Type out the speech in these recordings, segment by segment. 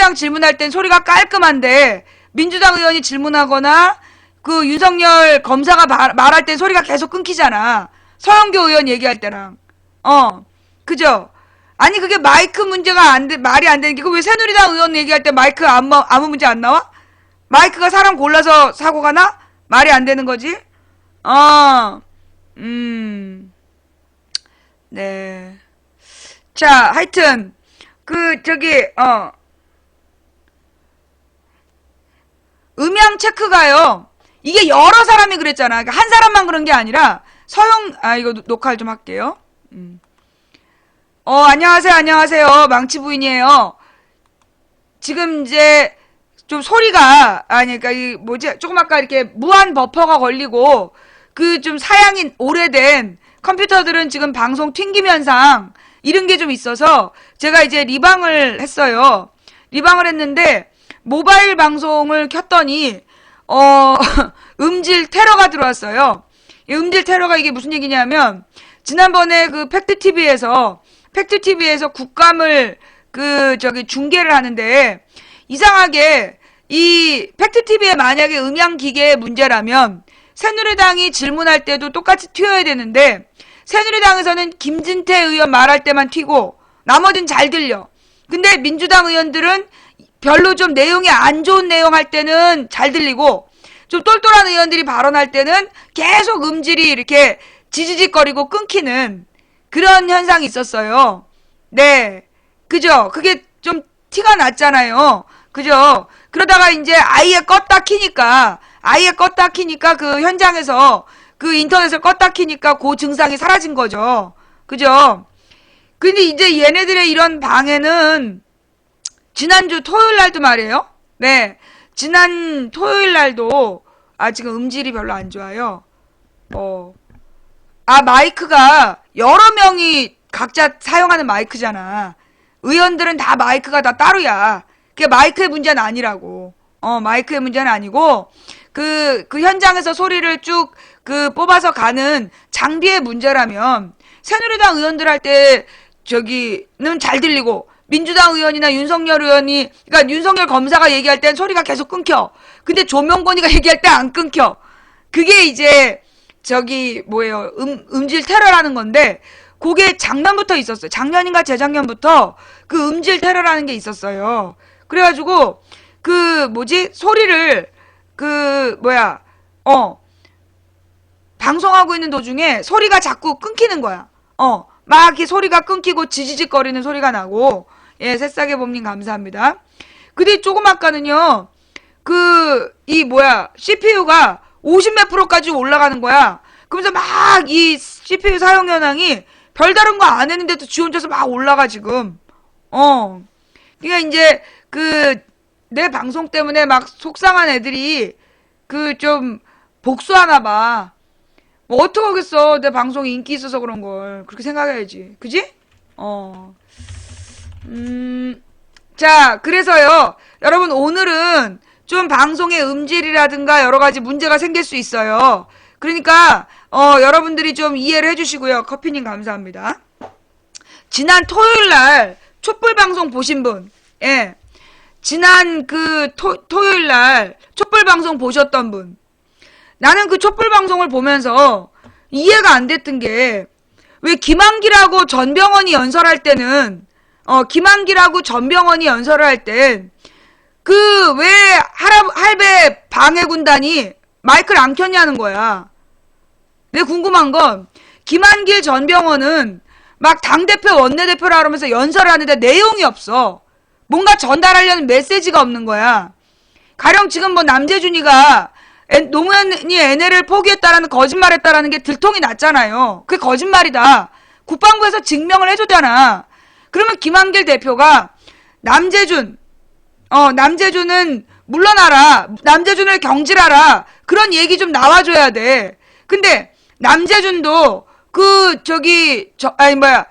새누리당 질문할 땐 소리가 깔끔한데 민주당 의원이 질문하거나 그 윤석열 검사가 말할 땐 소리가 계속 끊기잖아. 서영교 의원 얘기할 때랑. 그죠? 아니 그게 마이크 문제가 말이 안 되는 게, 그 왜 새누리당 의원 얘기할 때 마이크 아무 문제 안 나와? 마이크가 사람 골라서 사고가 나? 말이 안 되는 거지? 네. 자, 하여튼 음향 체크가요. 이게 여러 사람이 그랬잖아. 그러니까 한 사람만 그런 게 아니라 이거 녹화를 좀 할게요. 안녕하세요. 망치 부인이에요. 지금 이제 좀 소리가, 그러니까 조금 아까 이렇게 무한 버퍼가 걸리고 그 좀 사양이 오래된 컴퓨터들은 지금 방송 튕김 현상 이런 게 좀 있어서 제가 이제 리방을 했어요. 리방을 했는데 모바일 방송을 켰더니 음질 테러가 들어왔어요. 이 음질 테러가 이게 무슨 얘기냐면, 지난번에 그 팩트TV에서 국감을 중계를 하는데, 이상하게 이 팩트TV에 만약에 음향기계의 문제라면 새누리당이 질문할 때도 똑같이 튀어야 되는데, 새누리당에서는 김진태 의원 말할 때만 튀고 나머지는 잘 들려. 근데 민주당 의원들은 별로 좀 내용이 안 좋은 내용 할 때는 잘 들리고, 좀 똘똘한 의원들이 발언할 때는 계속 음질이 이렇게 지지직거리고 끊기는 그런 현상이 있었어요. 네. 그죠? 그게 좀 티가 났잖아요. 그죠? 그러다가 이제 아예 껐다 키니까 그 현장에서 그 인터넷을 껐다 키니까 그 증상이 사라진 거죠. 그죠? 근데 이제 얘네들의 이런 방해는 지난주 토요일 날도 말이에요. 네. 지난 토요일 날도, 지금 음질이 별로 안 좋아요. 마이크가 여러 명이 각자 사용하는 마이크잖아. 의원들은 다 마이크가 다 따로야. 그게 마이크의 문제는 아니라고. 마이크의 문제는 아니고, 그 현장에서 소리를 쭉 뽑아서 가는 장비의 문제라면, 새누리당 의원들 할 때, 는 잘 들리고, 민주당 의원이나 윤석열 의원이, 그러니까 윤석열 검사가 얘기할 땐 소리가 계속 끊겨. 근데 조명권이가 얘기할 때 안 끊겨. 그게 이제, 음질 테러라는 건데, 그게 작년부터 있었어요. 작년인가 재작년부터 그 음질 테러라는 게 있었어요. 그래가지고, 소리를, 방송하고 있는 도중에 소리가 자꾸 끊기는 거야. 막 이렇게 소리가 끊기고 지지직거리는 소리가 나고, 예, 새싹의봄님 감사합니다. 근데 조금 아까는요, CPU가 50몇 프로까지 올라가는 거야. 그러면서 막 이 CPU 사용 현황이 별다른 거 안 했는데도 지 혼자서 막 올라가, 지금. 그러니까 이제, 내 방송 때문에 막 속상한 애들이, 좀, 복수하나 봐. 뭐, 어떡하겠어. 내 방송에 인기 있어서 그런 걸. 그렇게 생각해야지. 그지? 자, 그래서요. 여러분, 오늘은 좀 방송의 음질이라든가 여러 가지 문제가 생길 수 있어요. 그러니까, 여러분들이 좀 이해를 해주시고요. 커피님 감사합니다. 지난 토요일 날 촛불 방송 보신 분, 예. 지난 토요일 날 촛불 방송 보셨던 분. 나는 그 촛불 방송을 보면서 이해가 안 됐던 게, 왜 김한길하고 전병헌이 연설할 때는, 김한길하고 전병헌이 연설을 할 땐, 왜 할배 방해군단이 마이크를 안 켰냐는 거야. 내가 궁금한 건, 김한길 전병헌은 막 당대표 원내대표라 그러면서 연설을 하는데 내용이 없어. 뭔가 전달하려는 메시지가 없는 거야. 가령 지금 남재준이가 노무현이 NL을 포기했다라는 거짓말했다라는 게 들통이 났잖아요. 그게 거짓말이다. 국방부에서 증명을 해줬잖아. 그러면 김한길 대표가 남재준은 물러나라. 남재준을 경질하라. 그런 얘기 좀 나와줘야 돼. 근데 남재준도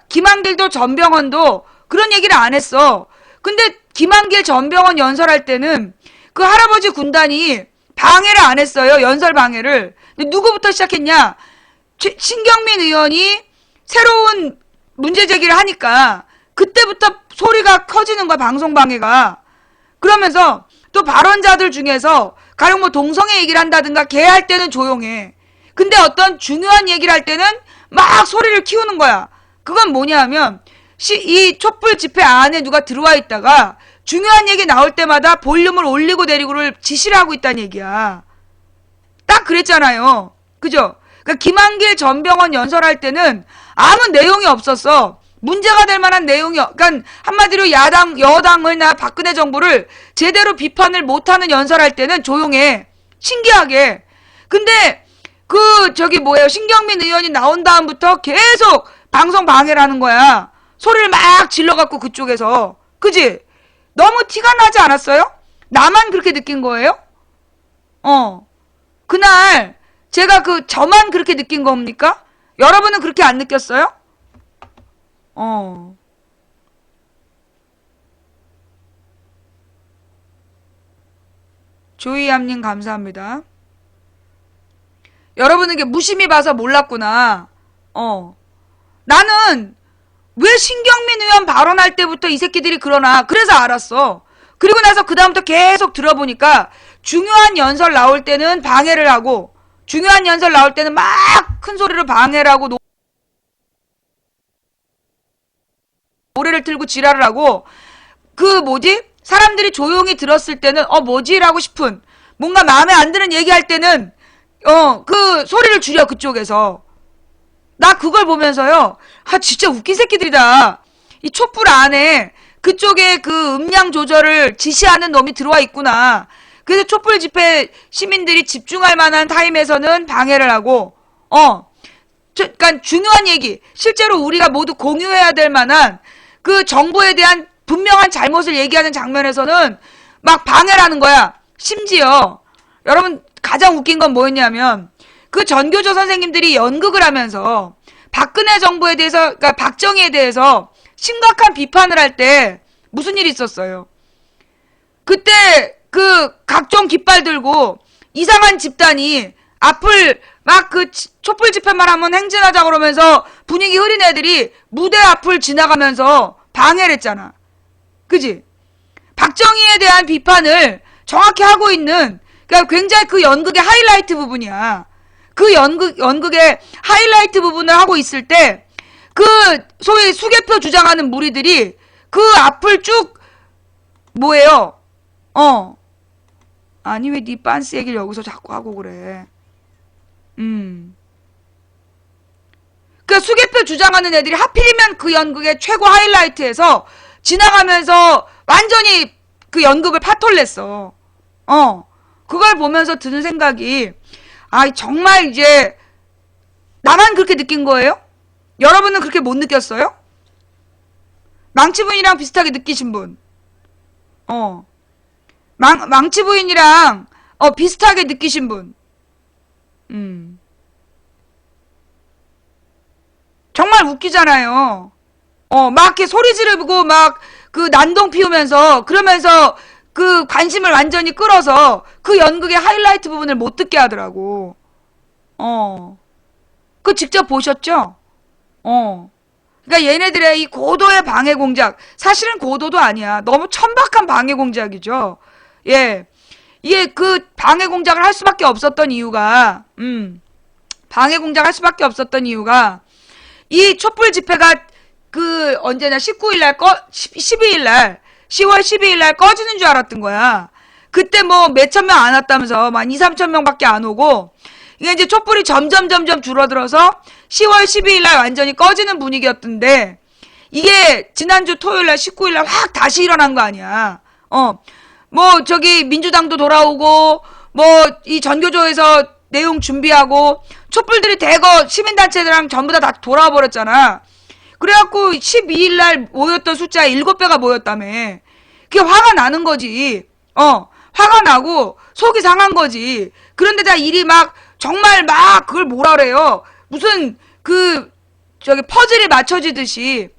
김한길도 전병헌도 그런 얘기를 안 했어. 근데 김한길 전병헌 연설할 때는 그 할아버지 군단이 방해를 안 했어요. 연설 방해를. 근데 누구부터 시작했냐? 신경민 의원이 새로운 문제 제기를 하니까 그때부터 소리가 커지는 거야. 방송 방해가. 그러면서 또 발언자들 중에서 가령 뭐 동성애 얘기를 한다든가 걔 할 때는 조용해. 근데 어떤 중요한 얘기를 할 때는 막 소리를 키우는 거야. 그건 뭐냐 하면 이 촛불 집회 안에 누가 들어와 있다가 중요한 얘기 나올 때마다 볼륨을 올리고 내리고를 지시를 하고 있다는 얘기야. 딱 그랬잖아요. 그죠? 그러니까 김한길 전 병원 연설할 때는 아무 내용이 없었어. 문제가 될 만한 내용이, 그러니까 한마디로 여당을 나 박근혜 정부를 제대로 비판을 못하는 연설할 때는 조용해. 신기하게. 근데 신경민 의원이 나온 다음부터 계속 방송 방해를 하는 거야. 소리를 막 질러갖고 그쪽에서. 그지? 너무 티가 나지 않았어요? 나만 그렇게 느낀 거예요? 그날 제가 저만 그렇게 느낀 겁니까? 여러분은 그렇게 안 느꼈어요? 조이암님 감사합니다. 여러분은 이게 무심히 봐서 몰랐구나. 나는 왜 신경민 의원 발언할 때부터 이 새끼들이 그러나 그래서 알았어. 그리고 나서 그 다음부터 계속 들어보니까 중요한 연설 나올 때는 방해를 하고 중요한 연설 나올 때는 막 큰 소리로 방해를 하고 노래를 틀고 지랄을 하고 사람들이 조용히 들었을 때는 뭐지라고 싶은 뭔가 마음에 안 드는 얘기할 때는 소리를 줄여 그쪽에서. 나 그걸 보면서요. 진짜 웃긴 새끼들이다. 이 촛불 안에 그쪽에 음량 조절을 지시하는 놈이 들어와 있구나. 그래서 촛불 집회 시민들이 집중할 만한 타임에서는 방해를 하고 그러니까 중요한 얘기 실제로 우리가 모두 공유해야 될 만한 그 정부에 대한 분명한 잘못을 얘기하는 장면에서는 막 방해를 하는 거야. 심지어 여러분 가장 웃긴 건 뭐였냐면 전교조 선생님들이 연극을 하면서 박근혜 정부에 대해서 그러니까 박정희에 대해서 심각한 비판을 할 때 무슨 일이 있었어요. 그때 각종 깃발 들고 이상한 집단이 앞을 막 촛불 집회만 하면 행진하자 그러면서 분위기 흐린 애들이 무대 앞을 지나가면서 방해를 했잖아. 그지? 박정희에 대한 비판을 정확히 하고 있는 그러니까 굉장히 연극의 하이라이트 부분이야. 연극의 하이라이트 부분을 하고 있을 때 소위 수개표 주장하는 무리들이 앞을 쭉 뭐예요? 아니 왜 네 빤스 얘기를 여기서 자꾸 하고 그래. 수개표 주장하는 애들이 하필이면 연극의 최고 하이라이트에서 지나가면서 완전히 연극을 파톨냈어. 그걸 보면서 드는 생각이 정말 이제 나만 그렇게 느낀 거예요? 여러분은 그렇게 못 느꼈어요? 망치부인이랑 비슷하게 느끼신 분? 망치부인이랑 비슷하게 느끼신 분? 정말 웃기잖아요. 막 이렇게 소리 지르고 막 난동 피우면서 그러면서 관심을 완전히 끌어서 연극의 하이라이트 부분을 못 듣게 하더라고. 직접 보셨죠? 그러니까 얘네들의 이 고도의 방해 공작, 사실은 고도도 아니야. 너무 천박한 방해 공작이죠. 예. 이게 방해 공작을 할 수밖에 없었던 이유가, 이 촛불 집회가 언제냐, 19일날 12일날, 10월 12일날 꺼지는 줄 알았던 거야. 그때 뭐 몇천 명 안 왔다면서, 막 2, 3천 명밖에 안 오고, 이게 이제 촛불이 점점 줄어들어서 10월 12일날 완전히 꺼지는 분위기였던데, 이게 지난주 토요일날 19일날 확 다시 일어난 거 아니야. 민주당도 돌아오고, 이 전교조에서 내용 준비하고, 촛불들이 대거 시민단체들랑 전부 다 돌아와 버렸잖아. 그래갖고 12일날 모였던 숫자 7배가 모였다며. 그게 화가 나는 거지. 화가 나고 속이 상한 거지. 그런데다 일이 정말 그걸 뭐라 그래요. 무슨 퍼즐이 맞춰지듯이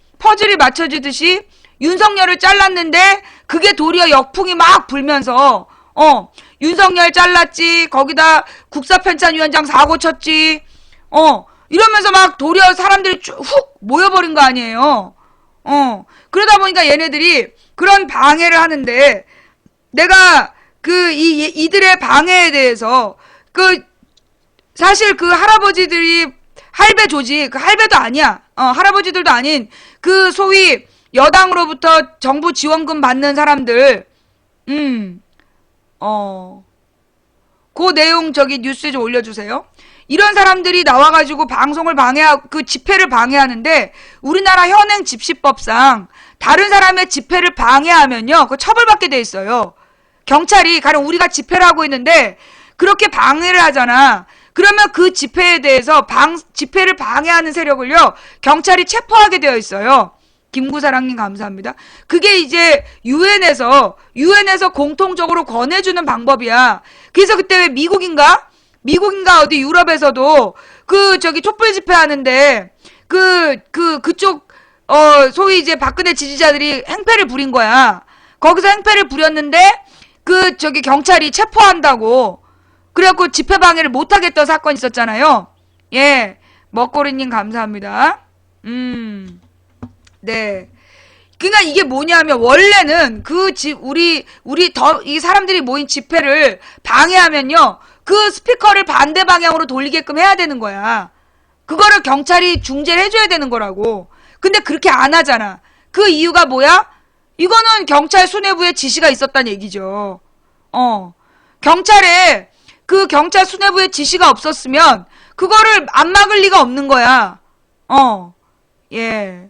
윤석열을 잘랐는데 그게 도리어 역풍이 막 불면서 윤석열 잘랐지, 거기다 국사편찬위원장 사고 쳤지, 이러면서 도리어 사람들이 훅 모여버린 거 아니에요. 그러다 보니까 얘네들이 그런 방해를 하는데 내가 이들의 방해에 대해서 사실 할아버지들이 할배 조직, 할배도 아니야. 할아버지들도 아닌 소위 여당으로부터 정부 지원금 받는 사람들, 그 내용 뉴스에 좀 올려주세요. 이런 사람들이 나와가지고 방송을 집회를 방해하는데, 우리나라 현행 집시법상 다른 사람의 집회를 방해하면요, 그거 처벌받게 돼 있어요. 경찰이, 가령 우리가 집회를 하고 있는데, 그렇게 방해를 하잖아. 그러면 그 집회에 대해서 집회를 방해하는 세력을요, 경찰이 체포하게 되어 있어요. 김구사랑님 감사합니다. 그게 이제 유엔에서 공통적으로 권해주는 방법이야. 그래서 그때 왜 미국인가 어디 유럽에서도 촛불 집회 하는데 그쪽 소위 이제 박근혜 지지자들이 행패를 부린 거야. 거기서 행패를 부렸는데 경찰이 체포한다고. 그래갖고 집회 방해를 못하겠던 사건이 있었잖아요. 예, 먹거리님 감사합니다. 네. 그러니까 이게 뭐냐면, 원래는 이 사람들이 모인 집회를 방해하면요, 스피커를 반대 방향으로 돌리게끔 해야 되는 거야. 그거를 경찰이 중재를 해줘야 되는 거라고. 근데 그렇게 안 하잖아. 그 이유가 뭐야? 이거는 경찰 수뇌부의 지시가 있었다는 얘기죠. 경찰 수뇌부의 지시가 없었으면, 그거를 안 막을 리가 없는 거야. 예.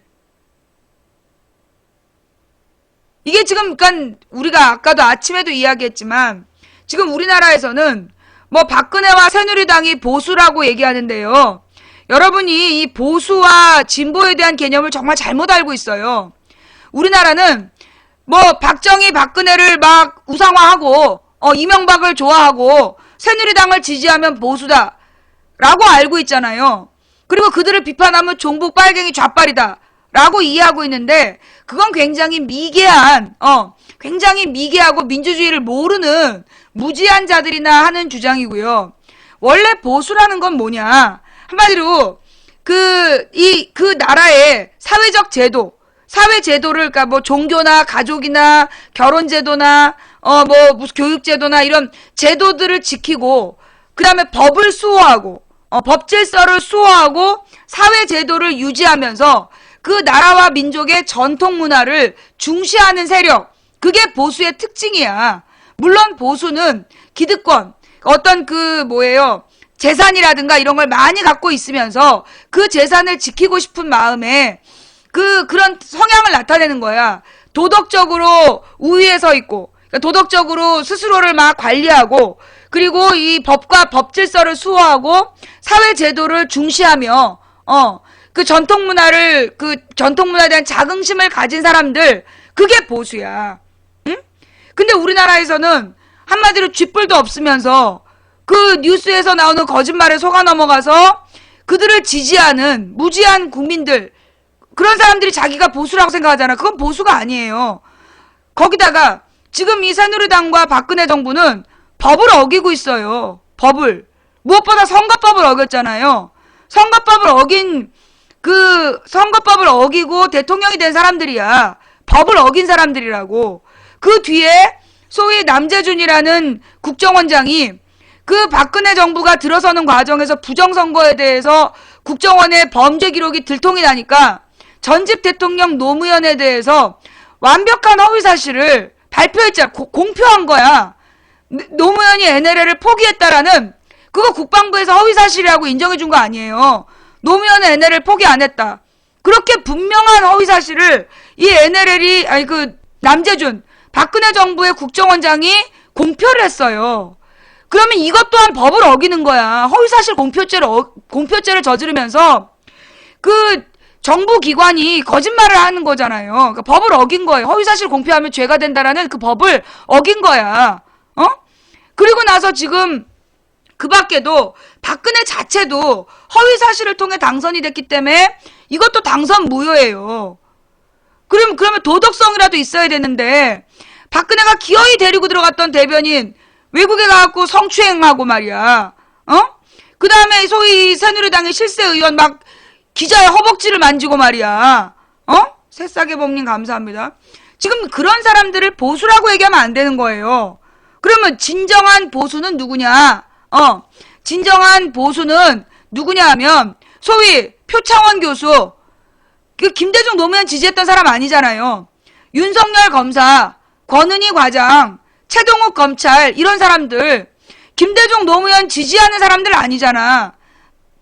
이게 지금, 그러니까 우리가 아까도 아침에도 이야기했지만, 지금 우리나라에서는 박근혜와 새누리당이 보수라고 얘기하는데요. 여러분이 이 보수와 진보에 대한 개념을 정말 잘못 알고 있어요. 우리나라는 박정희, 박근혜를 막 우상화하고, 이명박을 좋아하고, 새누리당을 지지하면 보수다 라고 알고 있잖아요. 그리고 그들을 비판하면 종북 빨갱이 좌빨이다 라고 이해하고 있는데, 그건 굉장히 미개하고 민주주의를 모르는 무지한 자들이나 하는 주장이고요. 원래 보수라는 건 뭐냐? 한마디로 그 나라의 사회적 사회제도를, 그러니까 종교나 가족이나 결혼제도나 무슨 교육제도나 이런 제도들을 지키고, 그 다음에 법을 수호하고, 법질서를 수호하고 사회제도를 유지하면서 그 나라와 민족의 전통 문화를 중시하는 세력, 그게 보수의 특징이야. 물론 보수는 기득권, 어떤 재산이라든가 이런 걸 많이 갖고 있으면서 그 재산을 지키고 싶은 마음에 그런 성향을 나타내는 거야. 도덕적으로 우위에 서 있고, 그러니까 도덕적으로 스스로를 막 관리하고, 그리고 이 법과 법질서를 수호하고 사회제도를 중시하며, 전통문화에 대한 자긍심을 가진 사람들, 그게 보수야. 응? 근데 우리나라에서는 한마디로 쥐뿔도 없으면서 뉴스에서 나오는 거짓말에 속아 넘어가서 그들을 지지하는 무지한 국민들, 그런 사람들이 자기가 보수라고 생각하잖아. 그건 보수가 아니에요. 거기다가 지금 이 새누리당과 박근혜 정부는 법을 어기고 있어요. 법을. 무엇보다 선거법을 어겼잖아요. 선거법을 어기고 대통령이 된 사람들이야. 법을 어긴 사람들이라고. 그 뒤에 소위 남재준이라는 국정원장이 박근혜 정부가 들어서는 과정에서 부정선거에 대해서 국정원의 범죄 기록이 들통이 나니까 전직 대통령 노무현에 대해서 완벽한 허위 사실을 발표했잖아. 공표한 거야. 노무현이 NLL을 포기했다라는, 그거 국방부에서 허위 사실이라고 인정해 준 거 아니에요. 노무현은 NLL 포기 안 했다. 그렇게 분명한 허위 사실을 이 남재준, 박근혜 정부의 국정원장이 공표를 했어요. 그러면 이것 또한 법을 어기는 거야. 허위사실 공표죄를 저지르면서 정부 기관이 거짓말을 하는 거잖아요. 그러니까 법을 어긴 거예요. 허위사실 공표하면 죄가 된다라는 그 법을 어긴 거야. 그리고 나서 지금 그 밖에도 박근혜 자체도 허위사실을 통해 당선이 됐기 때문에 이것도 당선 무효예요. 그러면 도덕성이라도 있어야 되는데, 박근혜가 기어이 데리고 들어갔던 대변인 외국에 가갖고 성추행하고 말이야. 그 다음에 소위 새누리당의 실세 의원 막 기자의 허벅지를 만지고 말이야. 새싸개범님 감사합니다. 지금 그런 사람들을 보수라고 얘기하면 안 되는 거예요. 그러면 진정한 보수는 누구냐? 진정한 보수는 누구냐 하면 소위 표창원 교수, 그 김대중 노무현 지지했던 사람 아니잖아요. 윤석열 검사, 권은희 과장, 최동욱 검찰 이런 사람들 김대중 노무현 지지하는 사람들 아니잖아.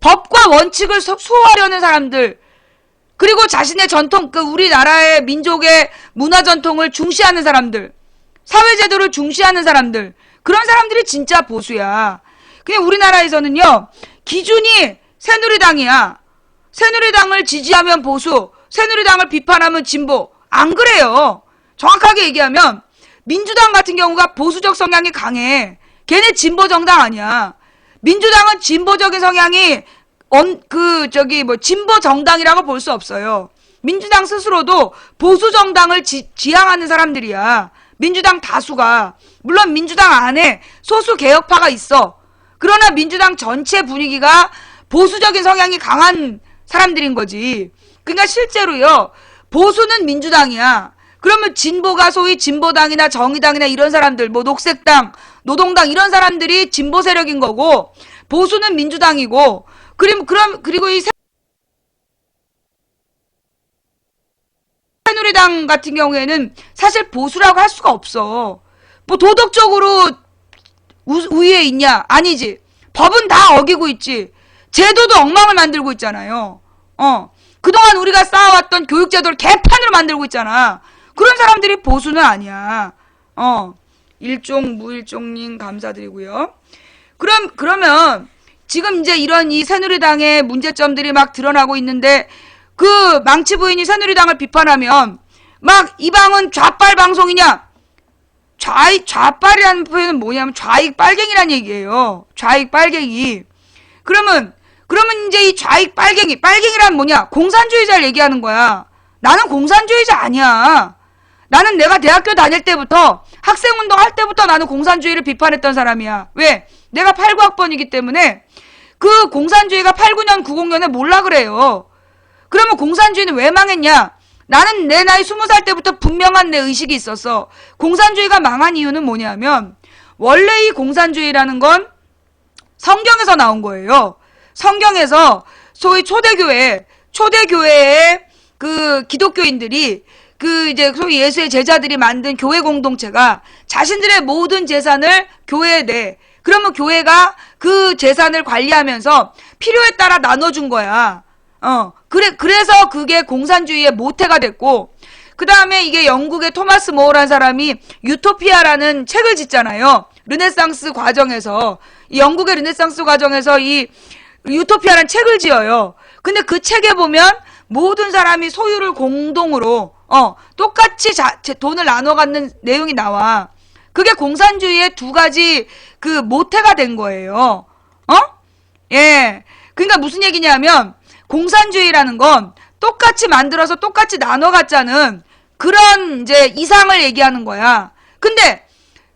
법과 원칙을 수호하려는 사람들, 그리고 자신의 전통, 그 우리나라의 민족의 문화 전통을 중시하는 사람들, 사회제도를 중시하는 사람들, 그런 사람들이 진짜 보수야. 그냥 우리나라에서는요, 기준이 새누리당이야. 새누리당을 지지하면 보수, 새누리당을 비판하면 진보. 안 그래요. 정확하게 얘기하면 민주당 같은 경우가 보수적 성향이 강해. 걔네 진보 정당 아니야. 민주당은 진보적인 성향이 진보 정당이라고 볼 수 없어요. 민주당 스스로도 보수 정당을 지향하는 사람들이야. 민주당 다수가. 물론 민주당 안에 소수 개혁파가 있어. 그러나 민주당 전체 분위기가 보수적인 성향이 강한 사람들인 거지. 그러니까 실제로요, 보수는 민주당이야. 그러면 진보가 소위 진보당이나 정의당이나 이런 사람들, 뭐 녹색당, 노동당 이런 사람들이 진보 세력인 거고, 보수는 민주당이고, 그리고 이 새누리당 같은 경우에는 사실 보수라고 할 수가 없어. 뭐 도덕적으로 우위에 있냐? 아니지. 법은 다 어기고 있지. 제도도 엉망을 만들고 있잖아요. 그동안 우리가 쌓아왔던 교육제도를 개판으로 만들고 있잖아. 그런 사람들이 보수는 아니야. 일종 무일종님 감사드리고요. 그러면 지금 이제 이런 이 새누리당의 문제점들이 막 드러나고 있는데, 그 망치 부인이 새누리당을 비판하면 막 이 방은 좌빨 방송이냐? 좌빨이라는 표현은 뭐냐면 좌익 빨갱이란 얘기예요. 좌익 빨갱이. 그러면 이제 이 좌익 빨갱이란 뭐냐? 공산주의자를 얘기하는 거야. 나는 공산주의자 아니야. 나는 내가 대학교 다닐 때부터, 학생운동 할 때부터 나는 공산주의를 비판했던 사람이야. 왜? 내가 89학번이기 때문에 그 공산주의가 89년, 90년에 몰라 그래요. 그러면 공산주의는 왜 망했냐? 나는 내 나이 20살 때부터 분명한 내 의식이 있었어. 공산주의가 망한 이유는 뭐냐면, 원래 이 공산주의라는 건 성경에서 나온 거예요. 성경에서 소위 초대교회의 그 기독교인들이 이제 소위 예수의 제자들이 만든 교회 공동체가 자신들의 모든 재산을 교회에 내. 그러면 교회가 그 재산을 관리하면서 필요에 따라 나눠준 거야. 그래서 그게 공산주의의 모태가 됐고, 그 다음에 이게 영국의 토마스 모어라는 사람이 유토피아라는 책을 짓잖아요. 르네상스 과정에서, 이 영국의 르네상스 과정에서 이 유토피아라는 책을 지어요. 근데 그 책에 보면 모든 사람이 소유를 공동으로, 똑같이 돈을 나눠 갖는 내용이 나와. 그게 공산주의의 두 가지 그 모태가 된 거예요. 예. 그러니까 무슨 얘기냐면, 공산주의라는 건 똑같이 만들어서 똑같이 나눠 갖자는 그런 이제 이상을 얘기하는 거야. 근데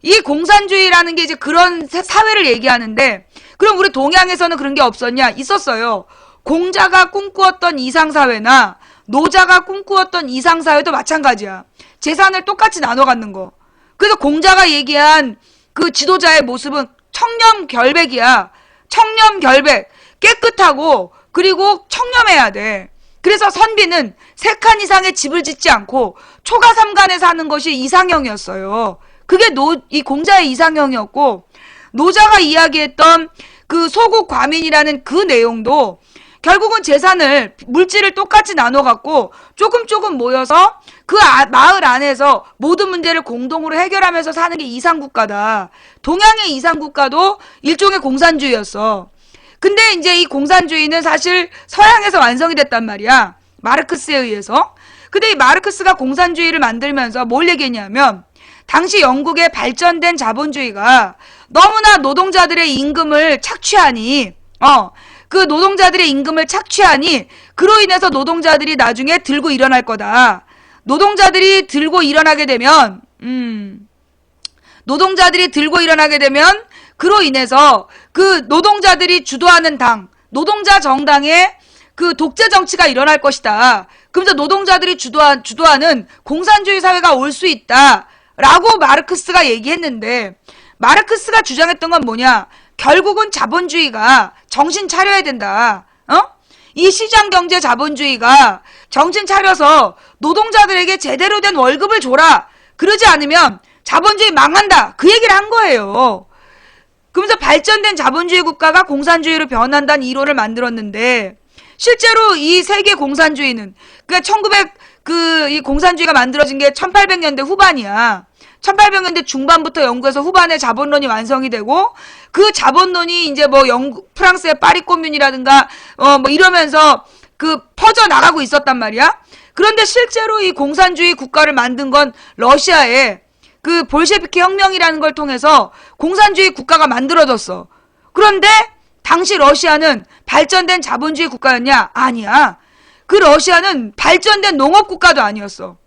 이 공산주의라는 게 이제 그런 사회를 얘기하는데, 그럼 우리 동양에서는 그런 게 없었냐? 있었어요. 공자가 꿈꾸었던 이상사회나 노자가 꿈꾸었던 이상사회도 마찬가지야. 재산을 똑같이 나눠 갖는 거. 그래서 공자가 얘기한 그 지도자의 모습은 청렴결백이야. 청렴결백. 깨끗하고 그리고 청렴해야 돼. 그래서 선비는 3칸 이상의 집을 짓지 않고 초가삼간에 사는 것이 이상형이었어요. 그게 이 공자의 이상형이었고, 노자가 이야기했던 그 소국 과민이라는 그 내용도 결국은 재산을, 물질을 똑같이 나눠 갖고 조금 모여서 그 마을 안에서 모든 문제를 공동으로 해결하면서 사는 게 이상국가다. 동양의 이상국가도 일종의 공산주의였어. 근데 이제 이 공산주의는 사실 서양에서 완성이 됐단 말이야. 마르크스에 의해서. 근데 이 마르크스가 공산주의를 만들면서 뭘 얘기했냐면, 당시 영국의 발전된 자본주의가 너무나 노동자들의 임금을 착취하니, 그 노동자들의 임금을 착취하니, 그로 인해서 노동자들이 나중에 들고 일어날 거다. 노동자들이 들고 일어나게 되면, 그로 인해서 그 노동자들이 주도하는 당, 노동자 정당의 그 독재 정치가 일어날 것이다. 그러면서 노동자들이 주도하는 공산주의 사회가 올 수 있다. 라고 마르크스가 얘기했는데, 마르크스가 주장했던 건 뭐냐? 결국은 자본주의가 정신 차려야 된다. 이 시장경제 자본주의가 정신 차려서 노동자들에게 제대로 된 월급을 줘라. 그러지 않으면 자본주의 망한다. 그 얘기를 한 거예요. 그러면서 발전된 자본주의 국가가 공산주의로 변한다는 이론을 만들었는데, 실제로 이 세계 공산주의는, 그러니까 이 공산주의가 만들어진 게 1800년대 후반이야. 1800년대 중반부터 영국에서 후반에 자본론이 완성이 되고, 그 자본론이 이제 뭐 프랑스의 파리 코뮌이라든가, 뭐 이러면서 퍼져나가고 있었단 말이야. 그런데 실제로 이 공산주의 국가를 만든 건 러시아의 그 볼셰비키 혁명이라는 걸 통해서 공산주의 국가가 만들어졌어. 그런데 당시 러시아는 발전된 자본주의 국가였냐? 아니야. 그 러시아는 발전된 농업 국가도 아니었어.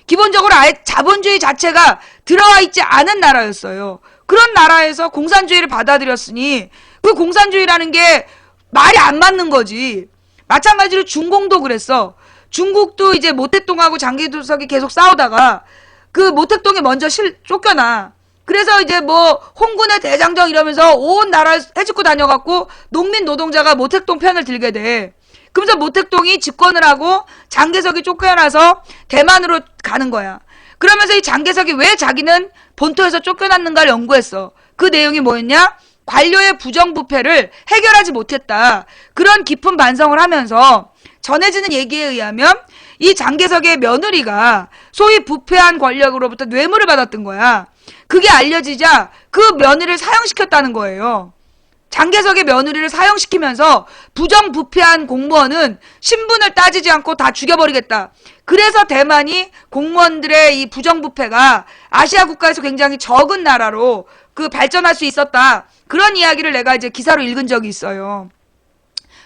기본적으로 아예 자본주의 자체가 들어와 있지 않은 나라였어요. 그런 나라에서 공산주의를 받아들였으니 그 공산주의라는 게 말이 안 맞는 거지. 마찬가지로 중공도 그랬어. 중국도 이제 모택동하고 장개두석이 계속 싸우다가 그 모택동이 먼저 쫓겨나. 그래서 이제 뭐 홍군의 대장정 이러면서 온 나라 해집고 다녀갖고 농민 노동자가 모택동 편을 들게 돼. 그러면서 모택동이 집권을 하고 장개석이 쫓겨나서 대만으로 가는 거야. 그러면서 이 장개석이 왜 자기는 본토에서 쫓겨났는가를 연구했어. 그 내용이 뭐였냐? 관료의 부정부패를 해결하지 못했다. 그런 깊은 반성을 하면서 전해지는 얘기에 의하면 이 장개석의 며느리가 소위 부패한 권력으로부터 뇌물을 받았던 거야. 그게 알려지자 그 며느리를 사형시켰다는 거예요. 장개석의 며느리를 사형시키면서 부정부패한 공무원은 신분을 따지지 않고 다 죽여버리겠다. 그래서 대만이 공무원들의 이 부정부패가 아시아 국가에서 굉장히 적은 나라로 발전할 수 있었다. 그런 이야기를 내가 이제 기사로 읽은 적이 있어요.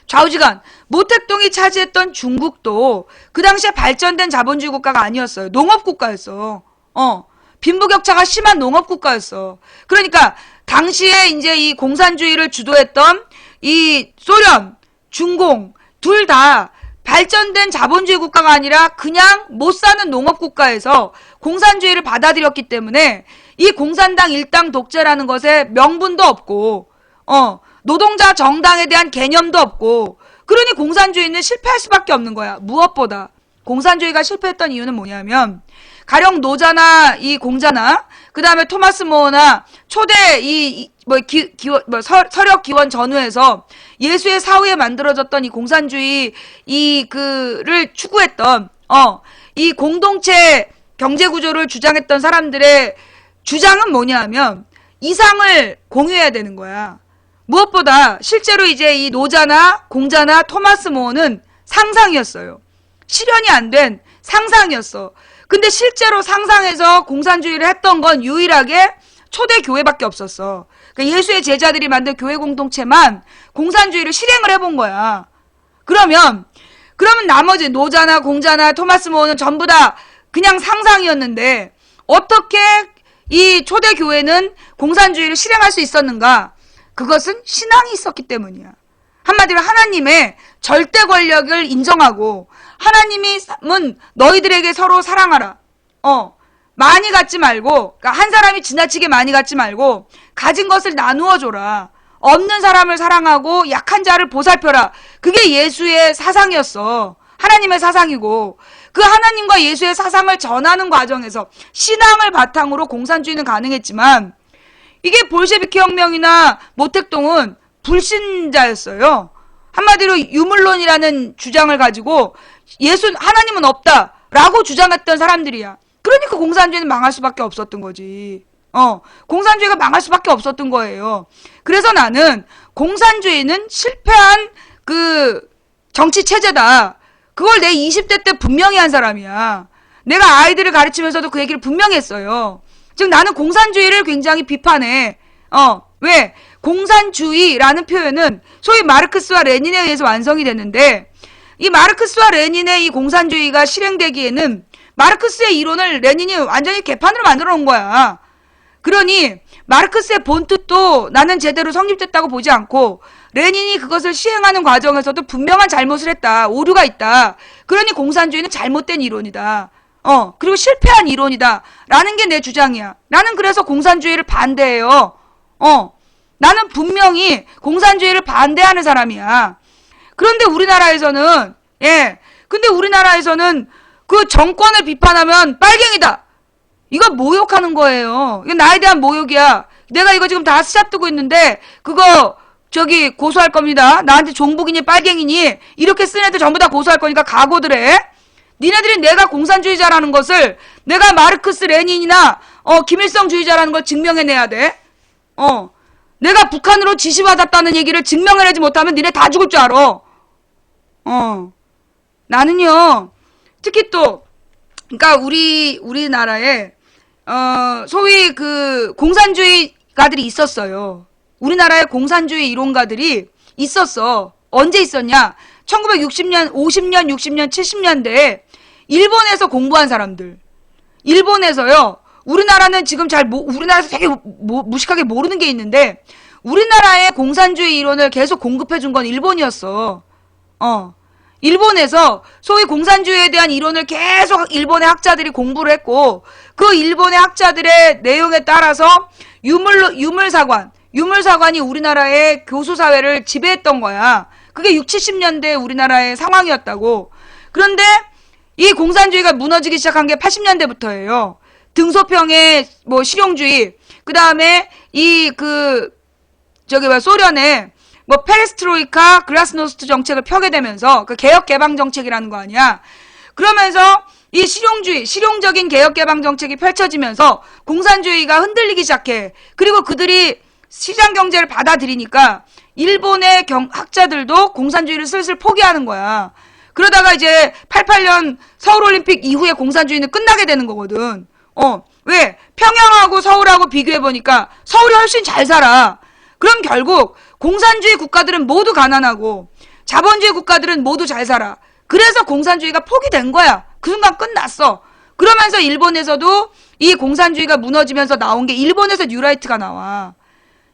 좌우지간 모택동이 차지했던 중국도 그 당시에 발전된 자본주의 국가가 아니었어요. 농업 국가였어. 빈부격차가 심한 농업 국가였어. 그러니까 당시에 이제 이 공산주의를 주도했던 이 소련, 중공 둘 다 발전된 자본주의 국가가 아니라 그냥 못 사는 농업 국가에서 공산주의를 받아들였기 때문에 이 공산당 일당 독재라는 것에 명분도 없고 노동자 정당에 대한 개념도 없고, 그러니 공산주의는 실패할 수밖에 없는 거야. 무엇보다 공산주의가 실패했던 이유는 뭐냐면, 가령 노자나 이 공자나 그 다음에 토마스 모어나 초대 서력 기원 전후에서 예수의 사후에 만들어졌던 이 공산주의 를 추구했던 이 공동체 경제 구조를 주장했던 사람들의 주장은 뭐냐 하면 이상을 공유해야 되는 거야. 무엇보다 실제로 이제 이 노자나 공자나 토마스 모어는 상상이었어요. 실현이 안 된 상상이었어. 근데 실제로 상상해서 공산주의를 했던 건 유일하게 초대 교회밖에 없었어. 그러니까 예수의 제자들이 만든 교회 공동체만 공산주의를 실행을 해본 거야. 그러면 나머지 노자나 공자나 토마스 모어는 전부 다 그냥 상상이었는데 어떻게 이 초대 교회는 공산주의를 실행할 수 있었는가? 그것은 신앙이 있었기 때문이야. 한마디로 하나님의 절대 권력을 인정하고 하나님은 너희들에게 서로 사랑하라. 많이 갖지 말고, 그러니까 한 사람이 지나치게 많이 갖지 말고 가진 것을 나누어 줘라. 없는 사람을 사랑하고 약한 자를 보살펴라. 그게 예수의 사상이었어. 하나님의 사상이고, 그 하나님과 예수의 사상을 전하는 과정에서 신앙을 바탕으로 공산주의는 가능했지만, 이게 볼셰비키 혁명이나 모택동은 불신자였어요. 한마디로 유물론이라는 주장을 가지고 하나님은 없다라고 주장했던 사람들이야. 그러니까 공산주의는 망할 수밖에 없었던 거지. 공산주의가 망할 수밖에 없었던 거예요. 그래서 나는 공산주의는 실패한 정치 체제다. 그걸 내 20대 때 분명히 한 사람이야. 내가 아이들을 가르치면서도 그 얘기를 분명히 했어요. 즉 나는 공산주의를 굉장히 비판해. 왜? 공산주의라는 표현은 소위 마르크스와 레닌에 의해서 완성이 됐는데, 이 마르크스와 레닌의 이 공산주의가 실행되기에는 마르크스의 이론을 레닌이 완전히 개판으로 만들어 놓은 거야. 그러니 마르크스의 본뜻도 나는 제대로 성립됐다고 보지 않고 레닌이 그것을 시행하는 과정에서도 분명한 잘못을 했다. 오류가 있다. 그러니 공산주의는 잘못된 이론이다. 그리고 실패한 이론이다. 라는 게 내 주장이야. 나는 그래서 공산주의를 반대해요. 나는 분명히 공산주의를 반대하는 사람이야. 그런데 우리나라에서는 근데 우리나라에서는 그 정권을 비판하면 빨갱이다. 이거 모욕하는 거예요. 이거 나에 대한 모욕이야. 내가 이거 지금 다 스샷 뜨고 있는데 그거 저기 고소할 겁니다. 나한테 종북이니 빨갱이니 이렇게 쓴 애들 전부 다 고소할 거니까 각오들 해. 니네들이 내가 공산주의자라는 것을 내가 마르크스 레닌이나 김일성주의자라는 걸 증명해내야 돼. 내가 북한으로 지시받았다는 얘기를 증명해내지 못하면 니네 다 죽을 줄 알아. 나는요 특히 또 그러니까 우리나라에 소위 그 공산주의가들이 있었어요. 우리나라에 공산주의 이론가들이 있었어. 언제 있었냐? 1960년, 50년, 60년, 70년대에 일본에서 공부한 사람들. 일본에서요. 우리나라는 지금 우리나라에서 되게 무식하게 모르는 게 있는데 우리나라의 공산주의 이론을 계속 공급해 준 건 일본이었어. 일본에서 소위 공산주의에 대한 이론을 계속 일본의 학자들이 공부를 했고 그 일본의 학자들의 내용에 따라서 유물사관이 우리나라의 교수사회를 지배했던 거야. 그게 60, 70년대 우리나라의 상황이었다고. 그런데 이 공산주의가 무너지기 시작한 게 80년대부터예요. 등소평의 실용주의, 그 다음에 소련의 페레스트로이카, 글라스노스트 정책을 펴게 되면서 그 개혁 개방 정책이라는 거 아니야. 그러면서 이 실용적인 개혁 개방 정책이 펼쳐지면서 공산주의가 흔들리기 시작해. 그리고 그들이 시장 경제를 받아들이니까 일본의 학자들도 공산주의를 슬슬 포기하는 거야. 그러다가 이제 88년 서울올림픽 이후에 공산주의는 끝나게 되는 거거든. 왜? 평양하고 서울하고 비교해보니까 서울이 훨씬 잘 살아. 그럼 결국 공산주의 국가들은 모두 가난하고 자본주의 국가들은 모두 잘 살아. 그래서 공산주의가 포기된 거야. 그 순간 끝났어. 그러면서 일본에서도 이 공산주의가 무너지면서 나온 게 일본에서 뉴라이트가 나와.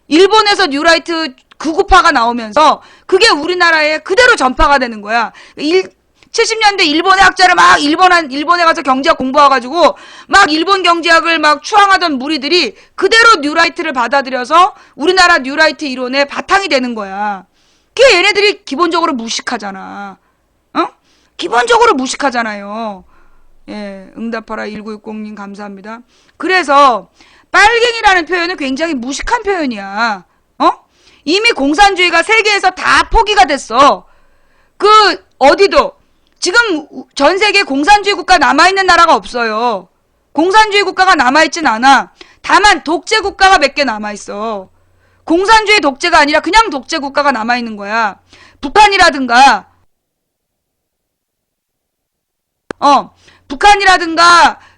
일본에서 뉴라이트 극우파가 나오면서 그게 우리나라에 그대로 전파가 되는 거야. 70년대 일본의 학자를 막 일본에 가서 경제학 공부해가지고 막 일본 경제학을 막 추앙하던 무리들이 그대로 뉴라이트를 받아들여서 우리나라 뉴라이트 이론의 바탕이 되는 거야. 그게 얘네들이 기본적으로 무식하잖아. 기본적으로 무식하잖아요. 예, 응답하라 1960님 감사합니다. 그래서 빨갱이라는 표현은 굉장히 무식한 표현이야. 이미 공산주의가 세계에서 다 포기가 됐어. 어디도 지금 전 세계 공산주의 국가 남아있는 나라가 없어요. 공산주의 국가가 남아있진 않아. 다만 독재 국가가 몇 개 남아있어. 공산주의 독재가 아니라 그냥 독재 국가가 남아있는 거야. 북한이라든가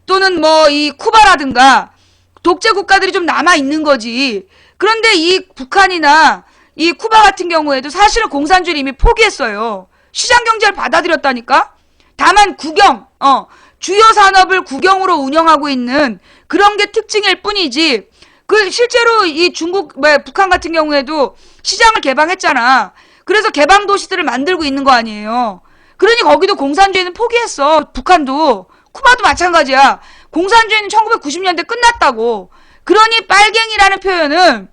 또는 이 쿠바라든가 독재 국가들이 좀 남아있는 거지. 그런데 이 북한이나 이 쿠바 같은 경우에도 사실은 공산주의를 이미 포기했어요. 시장 경제를 받아들였다니까? 다만 주요 산업을 국영으로 운영하고 있는 그런 게 특징일 뿐이지, 실제로 북한 같은 경우에도 시장을 개방했잖아. 그래서 개방 도시들을 만들고 있는 거 아니에요. 그러니 거기도 공산주의는 포기했어. 북한도. 쿠바도 마찬가지야. 공산주의는 1990년대 끝났다고. 그러니 빨갱이라는 표현은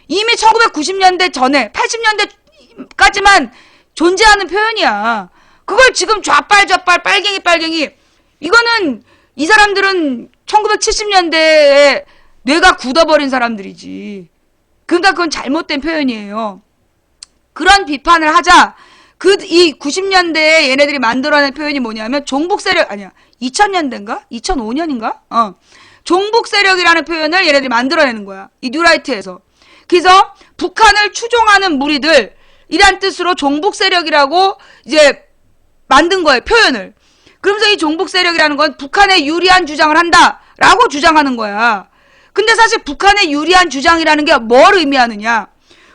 이미 1990년대 전에 80년대까지만 존재하는 표현이야. 그걸 지금 좌빨 빨갱이 이거는 이 사람들은 1970년대에 뇌가 굳어버린 사람들이지. 그러니까 그건 잘못된 표현이에요. 그런 비판을 하자. 이 90년대에 얘네들이 만들어낸 표현이 뭐냐면 종북 세력, 아니야, 2000년대인가? 2005년인가? 종북 세력이라는 표현을 얘네들이 만들어내는 거야. 이 뉴라이트에서. 그래서 북한을 추종하는 무리들, 이란 뜻으로 종북 세력이라고 이제 만든 거예요, 표현을. 그러면서 이 종북 세력이라는 건 북한에 유리한 주장을 한다라고 주장하는 거야. 근데 사실 북한에 유리한 주장이라는 게 뭘 의미하느냐?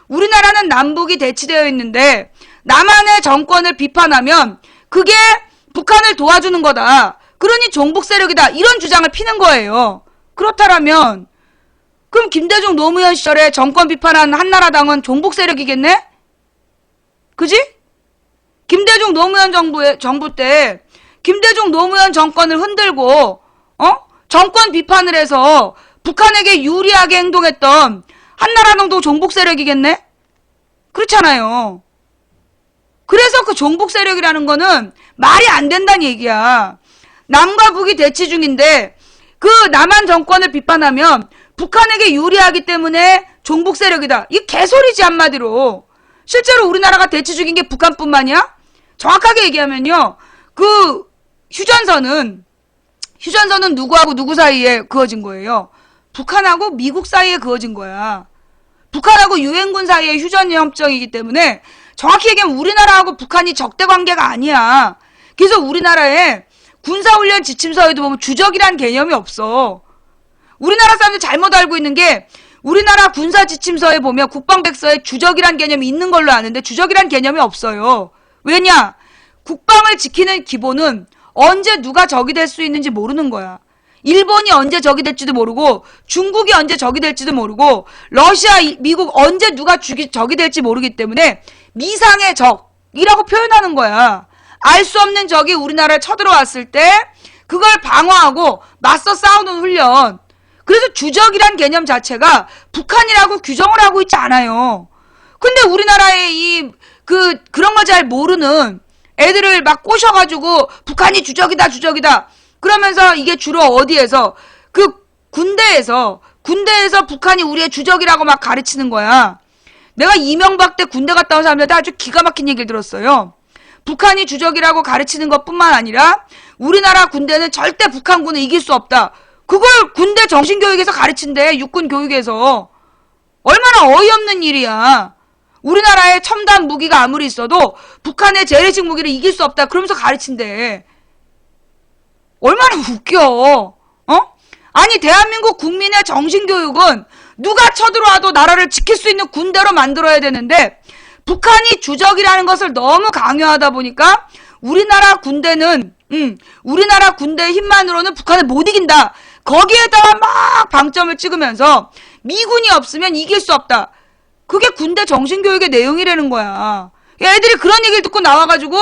우리나라는 남북이 대치되어 있는데 남한의 정권을 비판하면 그게 북한을 도와주는 거다. 그러니 종북 세력이다. 이런 주장을 피는 거예요. 그렇다면 그럼 김대중 노무현 시절에 정권 비판한 한나라당은 종북 세력이겠네? 그지? 김대중 노무현 정부 때 김대중 노무현 정권을 흔들고 정권 비판을 해서 북한에게 유리하게 행동했던 한나라당도 종북 세력이겠네? 그렇잖아요. 그래서 그 종북 세력이라는 거는 말이 안 된다는 얘기야. 남과 북이 대치 중인데 그 남한 정권을 비판하면 북한에게 유리하기 때문에 종북 세력이다. 이게 개소리지 한마디로. 실제로 우리나라가 대치 중인 게 북한뿐만이야? 정확하게 얘기하면요. 그 휴전선은 누구하고 누구 사이에 그어진 거예요. 북한하고 미국 사이에 그어진 거야. 북한하고 유엔군 사이의 휴전협정이기 때문에 정확히 얘기하면 우리나라하고 북한이 적대 관계가 아니야. 그래서 우리나라의 군사훈련 지침서에도 보면 주적이란 개념이 없어. 우리나라 사람들 잘못 알고 있는 게 우리나라 군사 지침서에 보면 국방백서에 주적이란 개념이 있는 걸로 아는데 주적이란 개념이 없어요. 왜냐? 국방을 지키는 기본은 언제 누가 적이 될 수 있는지 모르는 거야. 일본이 언제 적이 될지도 모르고 중국이 언제 적이 될지도 모르고 러시아, 미국 언제 누가 적이 될지 모르기 때문에 미상의 적이라고 표현하는 거야. 알 수 없는 적이 우리나라에 쳐들어왔을 때 그걸 방어하고 맞서 싸우는 훈련. 그래서 주적이란 개념 자체가 북한이라고 규정을 하고 있지 않아요. 근데 우리나라의 그런 걸 잘 모르는 애들을 막 꼬셔가지고 북한이 주적이다. 그러면서 이게 주로 어디에서? 그 군대에서 북한이 우리의 주적이라고 막 가르치는 거야. 내가 이명박 때 군대 갔다 온 사람들한테 아주 기가 막힌 얘기를 들었어요. 북한이 주적이라고 가르치는 것뿐만 아니라 우리나라 군대는 절대 북한군을 이길 수 없다. 그걸 군대 정신교육에서 가르친대. 육군 교육에서. 얼마나 어이없는 일이야. 우리나라에 첨단 무기가 아무리 있어도 북한의 재래식 무기를 이길 수 없다. 그러면서 가르친대. 얼마나 웃겨. 아니 대한민국 국민의 정신교육은 누가 쳐들어와도 나라를 지킬 수 있는 군대로 만들어야 되는데 북한이 주적이라는 것을 너무 강요하다 보니까 우리나라 군대는 우리나라 군대의 힘만으로는 북한을 못 이긴다. 거기에다가 막 방점을 찍으면서 미군이 없으면 이길 수 없다. 그게 군대 정신교육의 내용이라는 거야. 애들이 그런 얘기를 듣고 나와가지고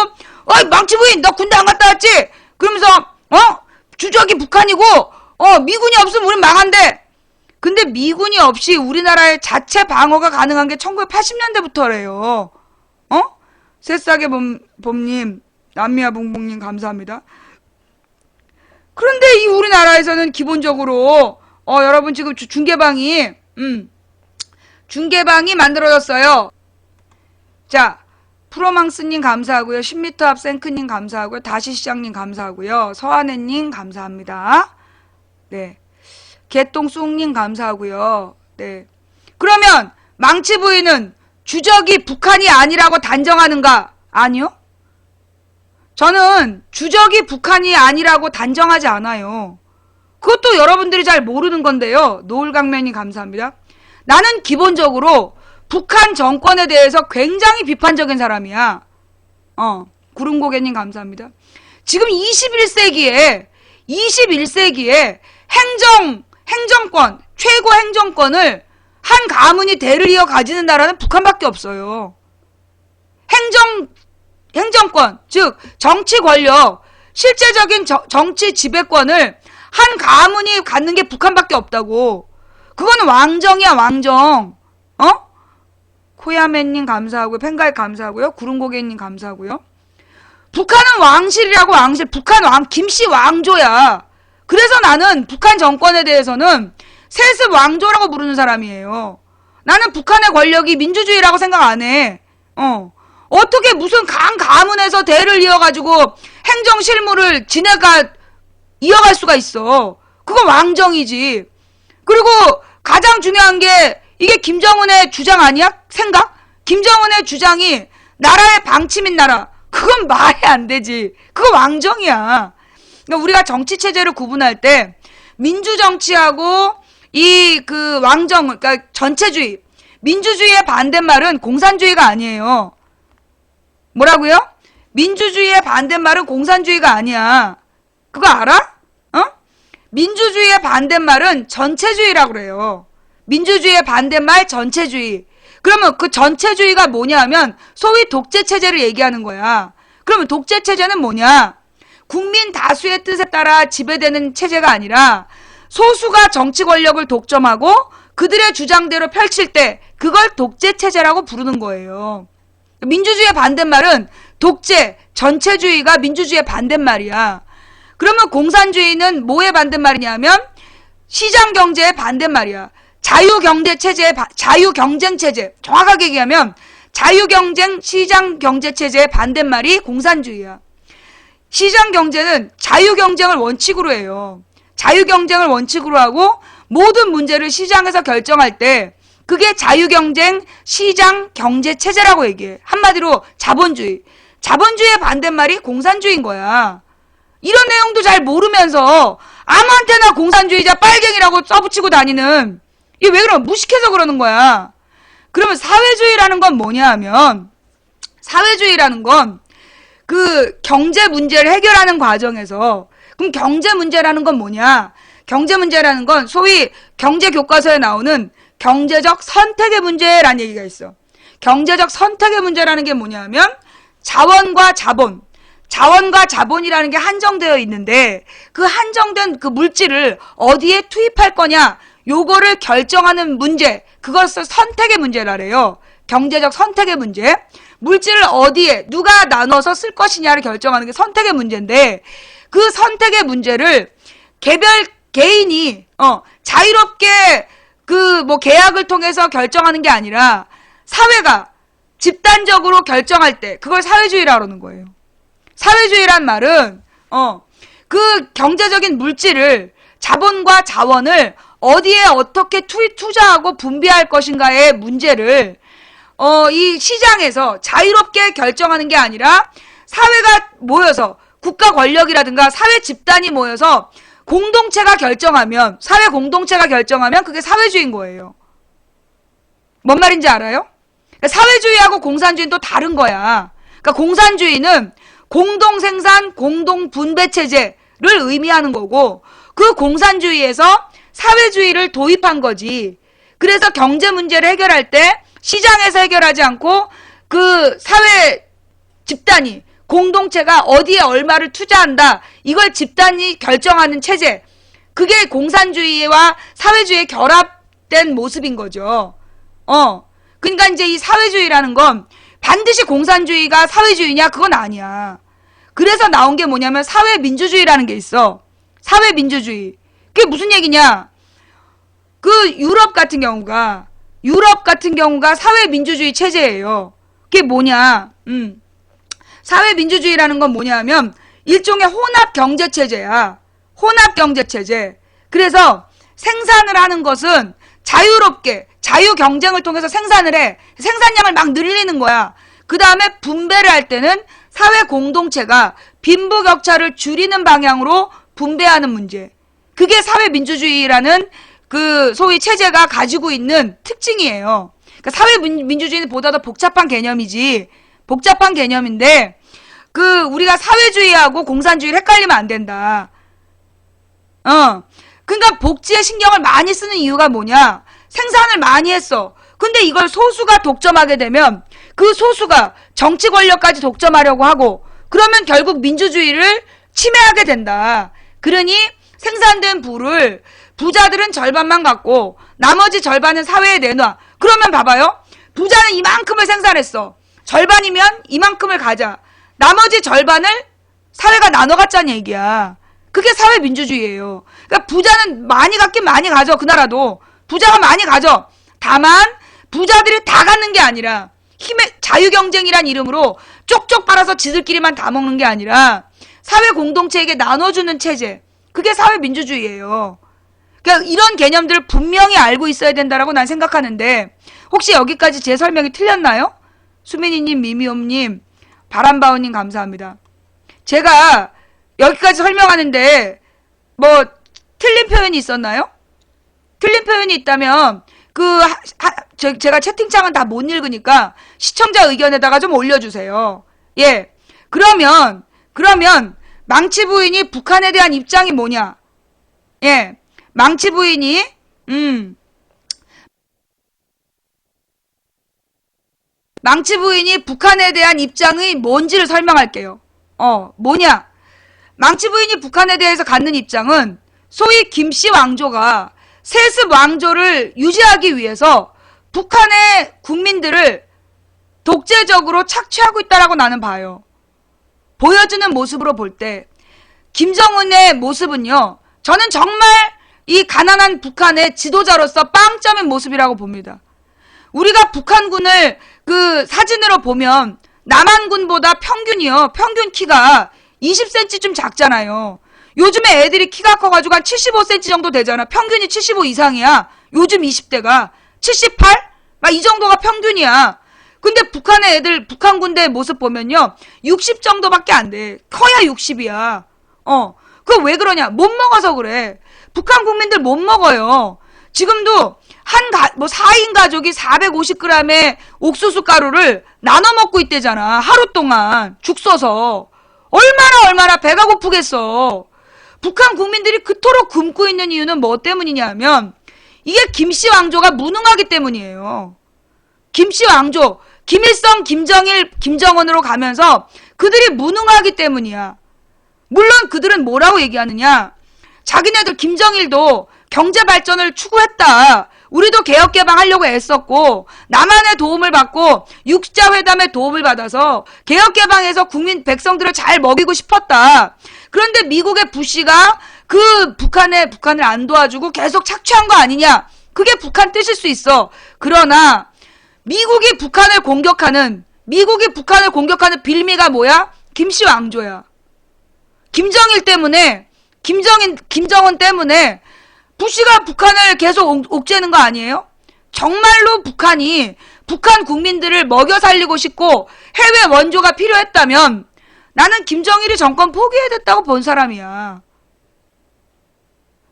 어이 망치부인 너 군대 안 갔다 왔지? 그러면서 주적이 북한이고 미군이 없으면 우린 망한대. 근데 미군이 없이 우리나라의 자체 방어가 가능한 게 1980년대부터래요. 새싹의 봄님, 남미아 봉봉님 감사합니다. 그런데 이 우리나라에서는 기본적으로 여러분 지금 중계방이 만들어졌어요. 자, 프로망스님 감사하고요. 10m 앞 생크님 감사하고요. 다시시장님 감사하고요. 서한혜님 감사합니다. 네. 개똥쑥님 감사하고요. 네. 그러면 망치부인은 주적이 북한이 아니라고 단정하는가? 아니요. 저는 주적이 북한이 아니라고 단정하지 않아요. 그것도 여러분들이 잘 모르는 건데요. 노을강면님 감사합니다. 나는 기본적으로 북한 정권에 대해서 굉장히 비판적인 사람이야. 구름고개님 감사합니다. 지금 21세기에 행정권, 최고 행정권을 한 가문이 대를 이어 가지는 나라는 북한밖에 없어요. 행정권, 즉 정치 권력, 실제적인 정치 지배권을 한 가문이 갖는 게 북한밖에 없다고. 그거는 왕정이야, 왕정. 코야맨님 감사하고요. 펜가입 감사하고요. 구름고개님 감사하고요. 북한은 왕실이라고. 왕실. 북한 김씨 왕조야. 그래서 나는 북한 정권에 대해서는 세습 왕조라고 부르는 사람이에요. 나는 북한의 권력이 민주주의라고 생각 안 해. 어떻게 무슨 가문에서 대를 이어가지고 행정 실무를 지네가 이어갈 수가 있어. 그건 왕정이지. 그리고 가장 중요한 게 이게 김정은의 주장 아니야? 생각? 김정은의 주장이 나라의 방침인 나라. 그건 말이 안 되지. 그거 왕정이야. 그러니까 우리가 정치 체제를 구분할 때 민주정치하고 왕정, 그러니까 전체주의, 민주주의의 반대말은 공산주의가 아니에요. 뭐라고요? 민주주의의 반대말은 공산주의가 아니야. 그거 알아? 민주주의의 반대말은 전체주의라고 그래요. 민주주의의 반대말 전체주의. 그러면 그 전체주의가 뭐냐 하면 소위 독재체제를 얘기하는 거야. 그러면 독재체제는 뭐냐? 국민 다수의 뜻에 따라 지배되는 체제가 아니라 소수가 정치 권력을 독점하고 그들의 주장대로 펼칠 때 그걸 독재체제라고 부르는 거예요. 민주주의의 반대말은 독재, 전체주의가 민주주의의 반대말이야. 그러면 공산주의는 뭐의 반대말이냐면 시장경제의 반대말이야. 자유경쟁체제, 정확하게 얘기하면 자유경쟁 시장경제체제의 반대말이 공산주의야. 시장경제는 자유경쟁을 원칙으로 해요. 자유경쟁을 원칙으로 하고 모든 문제를 시장에서 결정할 때 그게 자유경쟁 시장경제체제라고 얘기해. 한마디로 자본주의. 자본주의의 반대말이 공산주의인 거야. 이런 내용도 잘 모르면서 아무한테나 공산주의자 빨갱이라고 써붙이고 다니는, 이게 왜 그러면 무식해서 그러는 거야. 그러면 사회주의라는 건 뭐냐 하면, 사회주의라는 건 그 경제 문제를 해결하는 과정에서, 그럼 경제 문제라는 건 뭐냐? 경제 문제라는 건 소위 경제 교과서에 나오는 경제적 선택의 문제라는 얘기가 있어. 경제적 선택의 문제라는 게 뭐냐 하면 자원과 자본이라는 게 한정되어 있는데 그 한정된 그 물질을 어디에 투입할 거냐, 요거를 결정하는 문제, 그것을 선택의 문제라래요. 경제적 선택의 문제. 물질을 어디에 누가 나눠서 쓸 것이냐를 결정하는 게 선택의 문제인데 그 선택의 문제를 개인이 자유롭게 그 뭐 계약을 통해서 결정하는 게 아니라 사회가 집단적으로 결정할 때 그걸 사회주의라고 하는 거예요. 사회주의란 말은 그 경제적인 물질을, 자본과 자원을 어디에 어떻게 투자하고 분배할 것인가의 문제를 이 시장에서 자유롭게 결정하는 게 아니라 사회가 모여서 국가 권력이라든가 사회 집단이 모여서 공동체가 결정하면, 사회 공동체가 결정하면 그게 사회주의인 거예요. 뭔 말인지 알아요? 그러니까 사회주의하고 공산주의는 또 다른 거야. 그러니까 공산주의는 공동생산, 공동분배체제를 의미하는 거고 그 공산주의에서 사회주의를 도입한 거지. 그래서 경제 문제를 해결할 때 시장에서 해결하지 않고 그 사회 집단이, 공동체가 어디에 얼마를 투자한다, 이걸 집단이 결정하는 체제, 그게 공산주의와 사회주의의 결합된 모습인 거죠. 그러니까 이제 이 사회주의라는 건 반드시 공산주의가 사회주의냐, 그건 아니야. 그래서 나온 게 뭐냐면 사회민주주의라는 게 있어. 사회민주주의. 그게 무슨 얘기냐? 그 유럽 같은 경우가 사회민주주의 체제예요. 그게 뭐냐? 사회민주주의라는 건 뭐냐 하면 일종의 혼합경제체제야. 혼합경제체제. 그래서 생산을 하는 것은 자유롭게, 자유경쟁을 통해서 생산을 해. 생산량을 막 늘리는 거야. 그 다음에 분배를 할 때는 사회 공동체가 빈부격차를 줄이는 방향으로 분배하는 문제. 그게 사회민주주의라는 그 소위 체제가 가지고 있는 특징이에요. 그러니까 사회민주주의는 보다 더 복잡한 개념이지. 복잡한 개념인데 그 우리가 사회주의하고 공산주의를 헷갈리면 안 된다. 그러니까 복지에 신경을 많이 쓰는 이유가 뭐냐? 생산을 많이 했어. 근데 이걸 소수가 독점하게 되면 그 소수가 정치 권력까지 독점하려고 하고 그러면 결국 민주주의를 침해하게 된다. 그러니 생산된 부를 부자들은 절반만 갖고 나머지 절반은 사회에 내놔. 그러면 봐봐요. 부자는 이만큼을 생산했어. 절반이면 이만큼을 가자. 나머지 절반을 사회가 나눠 갖자는 얘기야. 그게 사회민주주의예요. 그러니까 부자는 많이 갖긴 많이 가져. 그 나라도 부자가 많이 가져. 다만 부자들이 다 갖는 게 아니라 힘의 자유경쟁이란 이름으로 쪽쪽 빨아서 지들끼리만 다 먹는 게 아니라 사회 공동체에게 나눠주는 체제, 그게 사회민주주의예요. 그러니까 이런 개념들을 분명히 알고 있어야 된다라고 난 생각하는데 혹시 여기까지 제 설명이 틀렸나요? 수민이님, 미미옴님, 바람바오님 감사합니다. 제가 여기까지 설명하는데 뭐 틀린 표현이 있었나요? 틀린 표현이 있다면 제가 채팅창은 다 못 읽으니까 시청자 의견에다가 좀 올려주세요. 예. 그러면 망치 부인이 북한에 대한 입장이 뭐냐? 예. 망치 부인이 망치 부인이 북한에 대한 입장이 뭔지를 설명할게요. 뭐냐? 망치 부인이 북한에 대해서 갖는 입장은 소위 김씨 왕조가 세습 왕조를 유지하기 위해서 북한의 국민들을 독재적으로 착취하고 있다라고 나는 봐요. 보여주는 모습으로 볼 때 김정은의 모습은요, 저는 정말 이 가난한 북한의 지도자로서 빵점인 모습이라고 봅니다. 우리가 북한군을 그 사진으로 보면 남한군보다 평균 키가 20cm 좀 작잖아요. 요즘에 애들이 키가 커가지고 한 75cm 정도 되잖아. 평균이 75 이상이야. 요즘 20대가 78? 막 이 정도가 평균이야. 근데 북한의 애들, 북한 군대의 모습 보면요, 60 정도밖에 안 돼. 커야 60이야. 그거 왜 그러냐? 못 먹어서 그래. 북한 국민들 못 먹어요. 지금도 4인 가족이 450g의 옥수수 가루를 나눠 먹고 있대잖아. 하루 동안 죽 써서. 얼마나 배가 고프겠어. 북한 국민들이 그토록 굶고 있는 이유는 뭐 때문이냐 하면 이게 김씨 왕조가 무능하기 때문이에요. 김씨 왕조, 김일성, 김정일, 김정은으로 가면서 그들이 무능하기 때문이야. 물론 그들은 뭐라고 얘기하느냐? 자기네들 김정일도 경제 발전을 추구했다. 우리도 개혁개방하려고 애썼고 남한의 도움을 받고 육자회담의 도움을 받아서 개혁개방해서 국민 백성들을 잘 먹이고 싶었다. 그런데 미국의 부시가 그 북한을 안 도와주고 계속 착취한 거 아니냐? 그게 북한 뜻일 수 있어. 그러나 미국이 북한을 공격하는 빌미가 뭐야? 김씨 왕조야. 김정일 때문에, 김정은 때문에 부시가 북한을 계속 옥죄는 거 아니에요? 정말로 북한 국민들을 먹여 살리고 싶고 해외 원조가 필요했다면 나는 김정일이 정권 포기해야 됐다고 본 사람이야.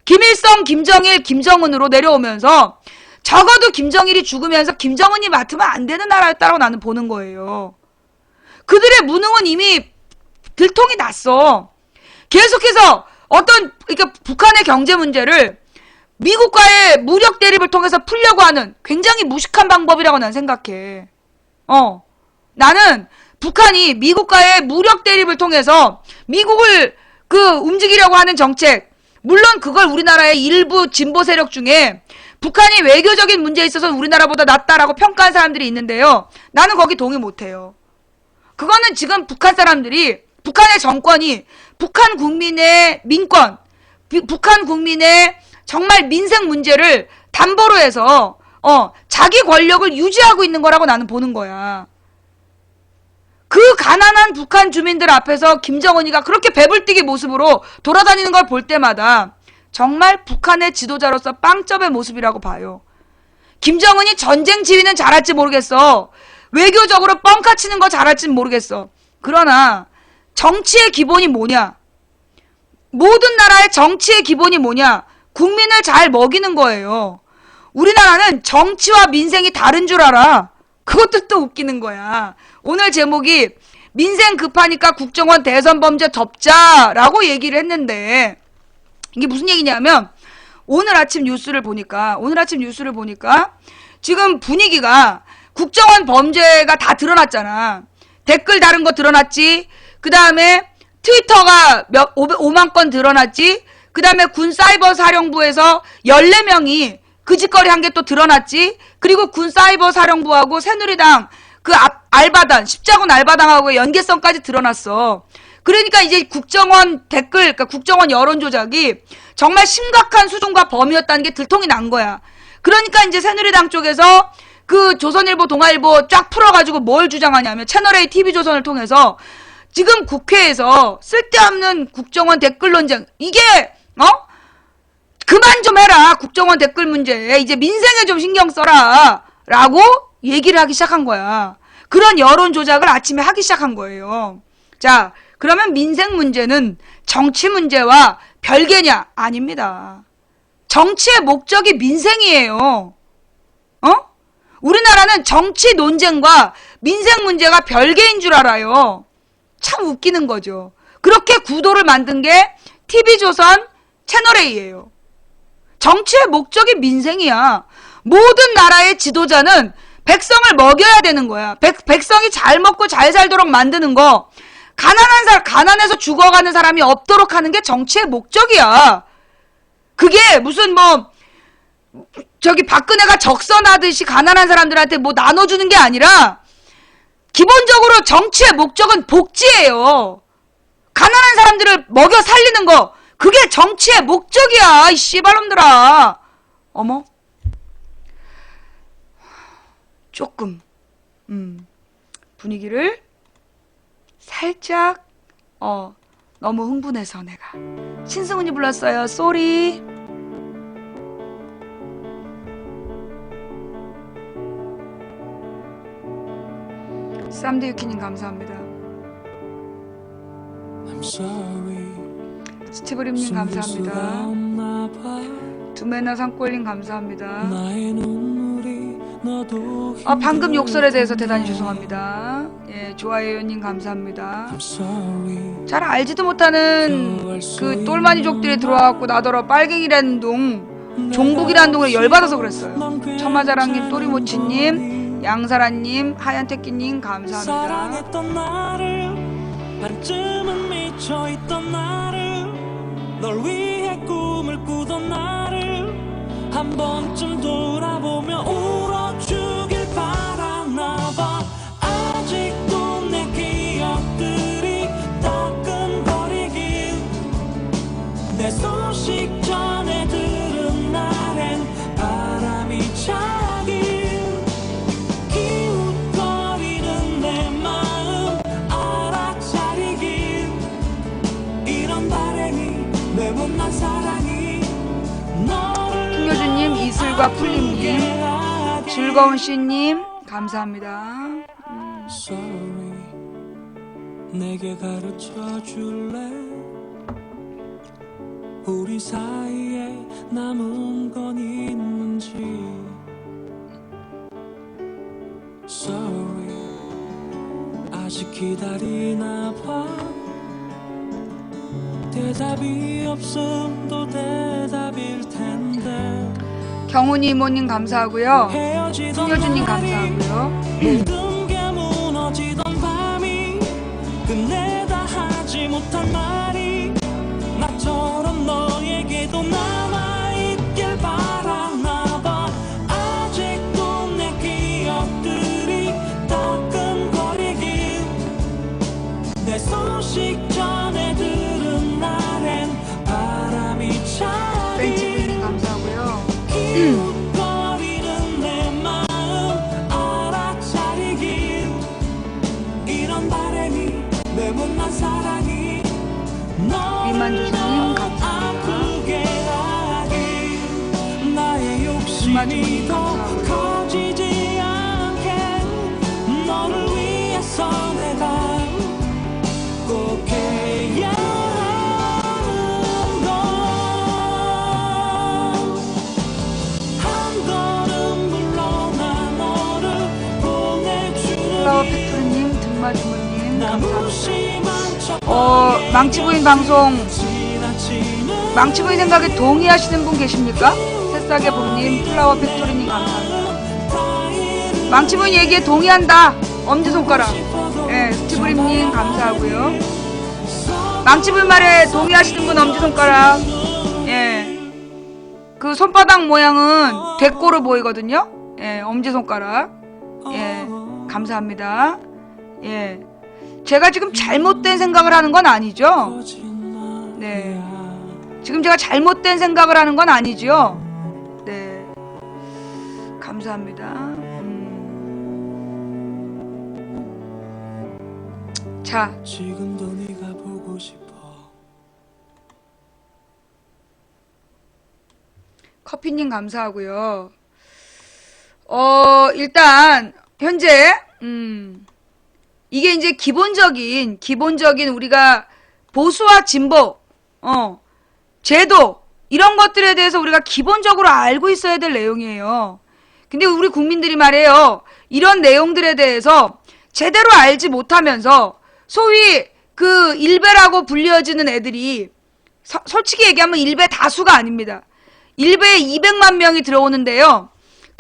김일성, 김정일, 김정은으로 내려오면서 적어도 김정일이 죽으면서 김정은이 맡으면 안 되는 나라였다고 나는 보는 거예요. 그들의 무능은 이미 들통이 났어. 계속해서 그러니까 북한의 경제 문제를 미국과의 무력 대립을 통해서 풀려고 하는 굉장히 무식한 방법이라고 난 생각해. 나는 북한이 미국과의 무력 대립을 통해서 미국을 움직이려고 하는 정책, 물론 그걸 우리나라의 일부 진보 세력 중에 북한이 외교적인 문제에 있어서 우리나라보다 낫다라고 평가한 사람들이 있는데요. 나는 거기 동의 못해요. 그거는 지금 북한의 정권이 북한 국민의 민권, 북한 국민의 정말 민생 문제를 담보로 해서 자기 권력을 유지하고 있는 거라고 나는 보는 거야. 그 가난한 북한 주민들 앞에서 김정은이가 그렇게 배불뛰기 모습으로 돌아다니는 걸 볼 때마다 정말 북한의 지도자로서 빵점의 모습이라고 봐요. 김정은이 전쟁 지휘는 잘할지 모르겠어. 외교적으로 뻥카 치는 거 잘할지는 모르겠어. 그러나 정치의 기본이 뭐냐? 모든 나라의 정치의 기본이 뭐냐? 국민을 잘 먹이는 거예요. 우리나라는 정치와 민생이 다른 줄 알아. 그것도 또 웃기는 거야. 오늘 제목이 민생 급하니까 국정원 대선 범죄 덮자라고 얘기를 했는데 이게 무슨 얘기냐면 오늘 아침 뉴스를 보니까 지금 분위기가 국정원 범죄가 다 드러났잖아. 댓글 다른 거 드러났지. 그 다음에 트위터가 5만 건 드러났지. 그 다음에 군사이버사령부에서 14명이 그 짓거리 한 게 또 드러났지. 그리고 군사이버사령부하고 새누리당 알바단, 십자군 알바당하고의 연계성까지 드러났어. 그러니까 이제 국정원 댓글, 그러니까 국정원 여론 조작이 정말 심각한 수준과 범위였다는 게 들통이 난 거야. 그러니까 이제 새누리당 쪽에서 그 조선일보, 동아일보 쫙 풀어가지고 뭘 주장하냐면 채널A TV조선을 통해서 지금 국회에서 쓸데없는 국정원 댓글 논쟁, 이게 그만 좀 해라. 국정원 댓글 문제. 이제 민생에 좀 신경 써라. 라고 얘기를 하기 시작한 거야. 그런 여론 조작을 아침에 하기 시작한 거예요. 자, 그러면 민생 문제는 정치 문제와 별개냐? 아닙니다. 정치의 목적이 민생이에요. 우리나라는 정치 논쟁과 민생 문제가 별개인 줄 알아요. 참 웃기는 거죠. 그렇게 구도를 만든 게 TV조선 채널A예요. 정치의 목적이 민생이야. 모든 나라의 지도자는 백성을 먹여야 되는 거야. 백성이 잘 먹고 잘 살도록 만드는 거. 가난해서 죽어가는 사람이 없도록 하는 게 정치의 목적이야. 그게 무슨 뭐 저기 박근혜가 적선하듯이 가난한 사람들한테 뭐 나눠주는 게 아니라 기본적으로 정치의 목적은 복지예요. 가난한 사람들을 먹여 살리는 거, 그게 정치의 목적이야, 이 씨발놈들아. 어머? 조금 분위기를 살짝 너무 흥분해서 내가 신승훈이 불렀어요. 쏘리. 쌈드유키님 감사합니다. 스티브림님 감사합니다. 두메나 산골님 감사합니다. 방금 욕설에 대해서 대단히 죄송합니다. 예, 좋아요님 감사합니다. 잘 알지도 못하는 그 똘마니족들이 들어와갖고 나더러 빨갱이라는 동, 종북이라는 동에 열받아서 그랬어요. 천마자랑님, 또리모치님, 양사라님, 하얀태끼님 감사합니다. 반쯤은 미쳐있던 나를, 널 위해 꿈을 꾸던 나를 한 번쯤 돌아보며 울어주길 바라나봐. 아직도 내 기억들이 따끔거리길, 내 소식 전에 들은 날엔 바람이 차길, 기웃거리는 내 마음 알아차리길, 이런 바람이 내 못난 사랑이 너를. 김효준님, 이슬과 풀림님, 즐거운 씨님 감사합니다. Sorry, 내게 가르쳐 줄래? 우리 사이에 남은 건 있는지. Sorry, 아직 기다리나 봐. 대답이 없음도 대답일 텐데. 경훈이 이모님 감사하고요. 신효준님 감사하고요. 모든 게 무너지던 밤이 끝내다 하지 못한 말이 나처럼 너에게도 남아있길 바라나봐. 아직도 내 기억들이 따끔거리길, 내 소식 전에 들은 날엔 바람이 차길. 벤치님 감사하고요. 기웃거리는 내 마음 알아차리길, 이런 바람이 내 못난 사랑이 너를 더 아프게 하길, 나의 욕심이 더 커지지 않게 너를 위해서 내가 꼭 해야 하는 건 한 걸음 물러나 너를 보내주는 플라워 팩토리님, 등마주물님 감사합니다. 망치부인 방송, 망치부인 생각에 동의하시는 분 계십니까? 새싹의 봄님, 플라워 팩토리님 감사합니다. 망치부인 얘기에 동의한다, 엄지손가락. 예, 스티브림님 감사하고요. 망치부인 말에 동의하시는 분 엄지손가락. 예, 그 손바닥 모양은 대꼬로 보이거든요. 예, 엄지손가락. 예, 감사합니다. 예, 제가 지금 잘못된 생각을 하는 건 아니죠? 네, 지금 제가 잘못된 생각을 하는 건 아니죠? 네, 감사합니다. 자, 지금도 네가 보고 싶어. 커피님 감사하고요. 일단 현재 이게 이제 기본적인 우리가 보수와 진보, 제도 이런 것들에 대해서 우리가 기본적으로 알고 있어야 될 내용이에요. 근데 우리 국민들이 말이에요, 이런 내용들에 대해서 제대로 알지 못하면서 소위 그 일베라고 불려지는 애들이 솔직히 얘기하면 일베 다수가 아닙니다. 일베에 200만 명이 들어오는데요.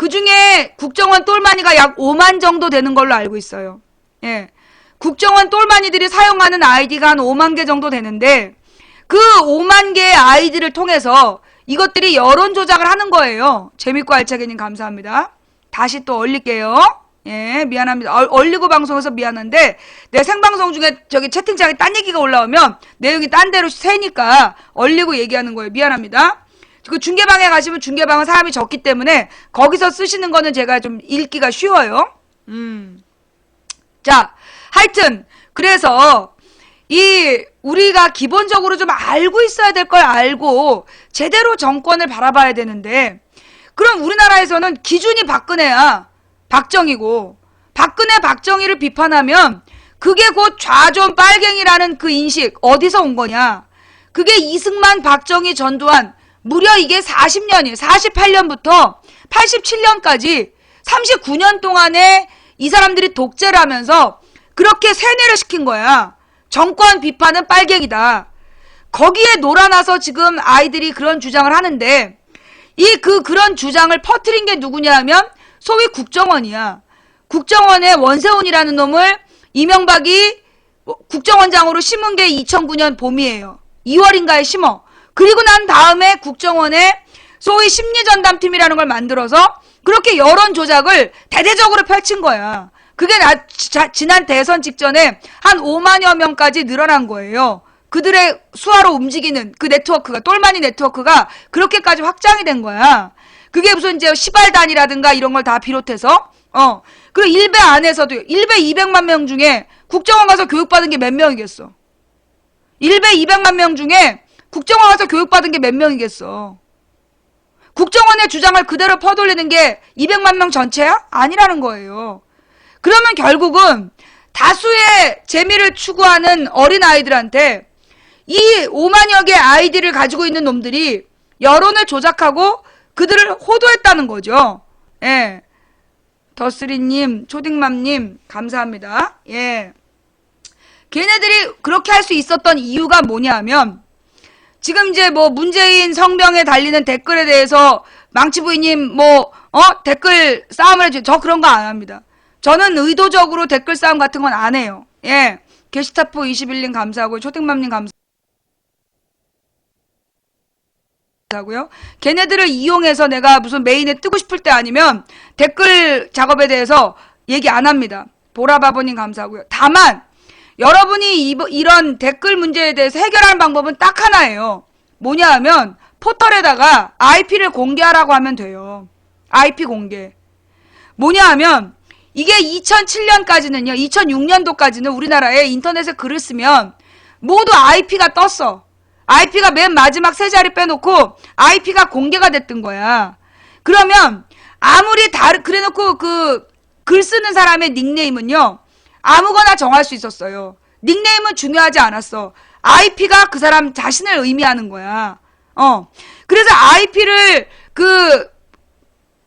그 중에 국정원 똘마니가 약 5만 정도 되는 걸로 알고 있어요. 예. 국정원 똘마니들이 사용하는 아이디가 한 5만 개 정도 되는데 그 5만 개의 아이디를 통해서 이것들이 여론 조작을 하는 거예요. 재밌고 알차게님 감사합니다. 다시 또 올릴게요. 예, 미안합니다. 얼리고 방송에서 미안한데 내 생방송 중에 저기 채팅창에 딴 얘기가 올라오면 내용이 딴 데로 새니까 얼리고 얘기하는 거예요. 미안합니다. 그 중계방에 가시면 중계방은 사람이 적기 때문에 거기서 쓰시는 거는 제가 좀 읽기가 쉬워요. 자, 하여튼 그래서 우리가 기본적으로 좀 알고 있어야 될 걸 알고 제대로 정권을 바라봐야 되는데 그럼 우리나라에서는 기준이 박근혜야. 박정희고 박정희를 비판하면 그게 곧 좌존 빨갱이라는 그 인식 어디서 온 거냐. 그게 이승만, 박정희, 전두환 무려 이게 40년이에요. 48년부터 87년까지 39년 동안에 이 사람들이 독재를 하면서 그렇게 세뇌를 시킨 거야. 정권 비판은 빨갱이다. 거기에 놀아나서 지금 아이들이 그런 주장을 하는데 그런 주장을 퍼뜨린 게 누구냐 하면 소위 국정원이야. 국정원의 원세훈이라는 놈을 이명박이 국정원장으로 심은 게 2009년 봄이에요. 2월인가에 심어. 그리고 난 다음에 국정원에 소위 심리전담팀이라는 걸 만들어서 그렇게 여론 조작을 대대적으로 펼친 거야. 그게 지난 대선 직전에 한 5만여 명까지 늘어난 거예요. 그들의 수하로 움직이는 그 네트워크가, 똘마니 네트워크가 그렇게까지 확장이 된 거야. 그게 무슨 이제 시발단이라든가 이런 걸 다 비롯해서, 그리고 일베 안에서도, 일베 200만 명 중에 국정원 가서 교육받은 게 몇 명이겠어? 일베 200만 명 중에 국정원 가서 교육받은 게 몇 명이겠어? 국정원의 주장을 그대로 퍼돌리는 게 200만 명 전체야? 아니라는 거예요. 그러면 결국은 다수의 재미를 추구하는 어린아이들한테 이 5만여 개의 아이디를 가지고 있는 놈들이 여론을 조작하고 그들을 호도했다는 거죠. 예. 더스리님, 초딩맘님, 감사합니다. 예. 걔네들이 그렇게 할 수 있었던 이유가 뭐냐 하면 지금 이제 뭐 문재인 성명에 달리는 댓글에 대해서 망치부이님 댓글 싸움을 해주죠. 저 그런 거 안 합니다. 저는 의도적으로 댓글 싸움 같은 건 안 해요. 예. 게시타프 21님 감사하고요. 초딩맘님 감사하고요. 걔네들을 이용해서 내가 무슨 메인에 뜨고 싶을 때 아니면 댓글 작업에 대해서 얘기 안 합니다. 보라바보님 감사하고요. 다만 여러분이 이런 댓글 문제에 대해서 해결하는 방법은 딱 하나예요. 뭐냐 하면 포털에다가 IP를 공개하라고 하면 돼요. IP 공개. 뭐냐 하면 이게 2007년까지는요. 2006년도까지는 우리나라에 인터넷에 글을 쓰면 모두 IP가 떴어. IP가 맨 마지막 세 자리 빼놓고 IP가 공개가 됐던 거야. 그러면 아무리 그래놓고 그 글 쓰는 사람의 닉네임은요. 아무거나 정할 수 있었어요. 닉네임은 중요하지 않았어. IP가 그 사람 자신을 의미하는 거야. 그래서 IP를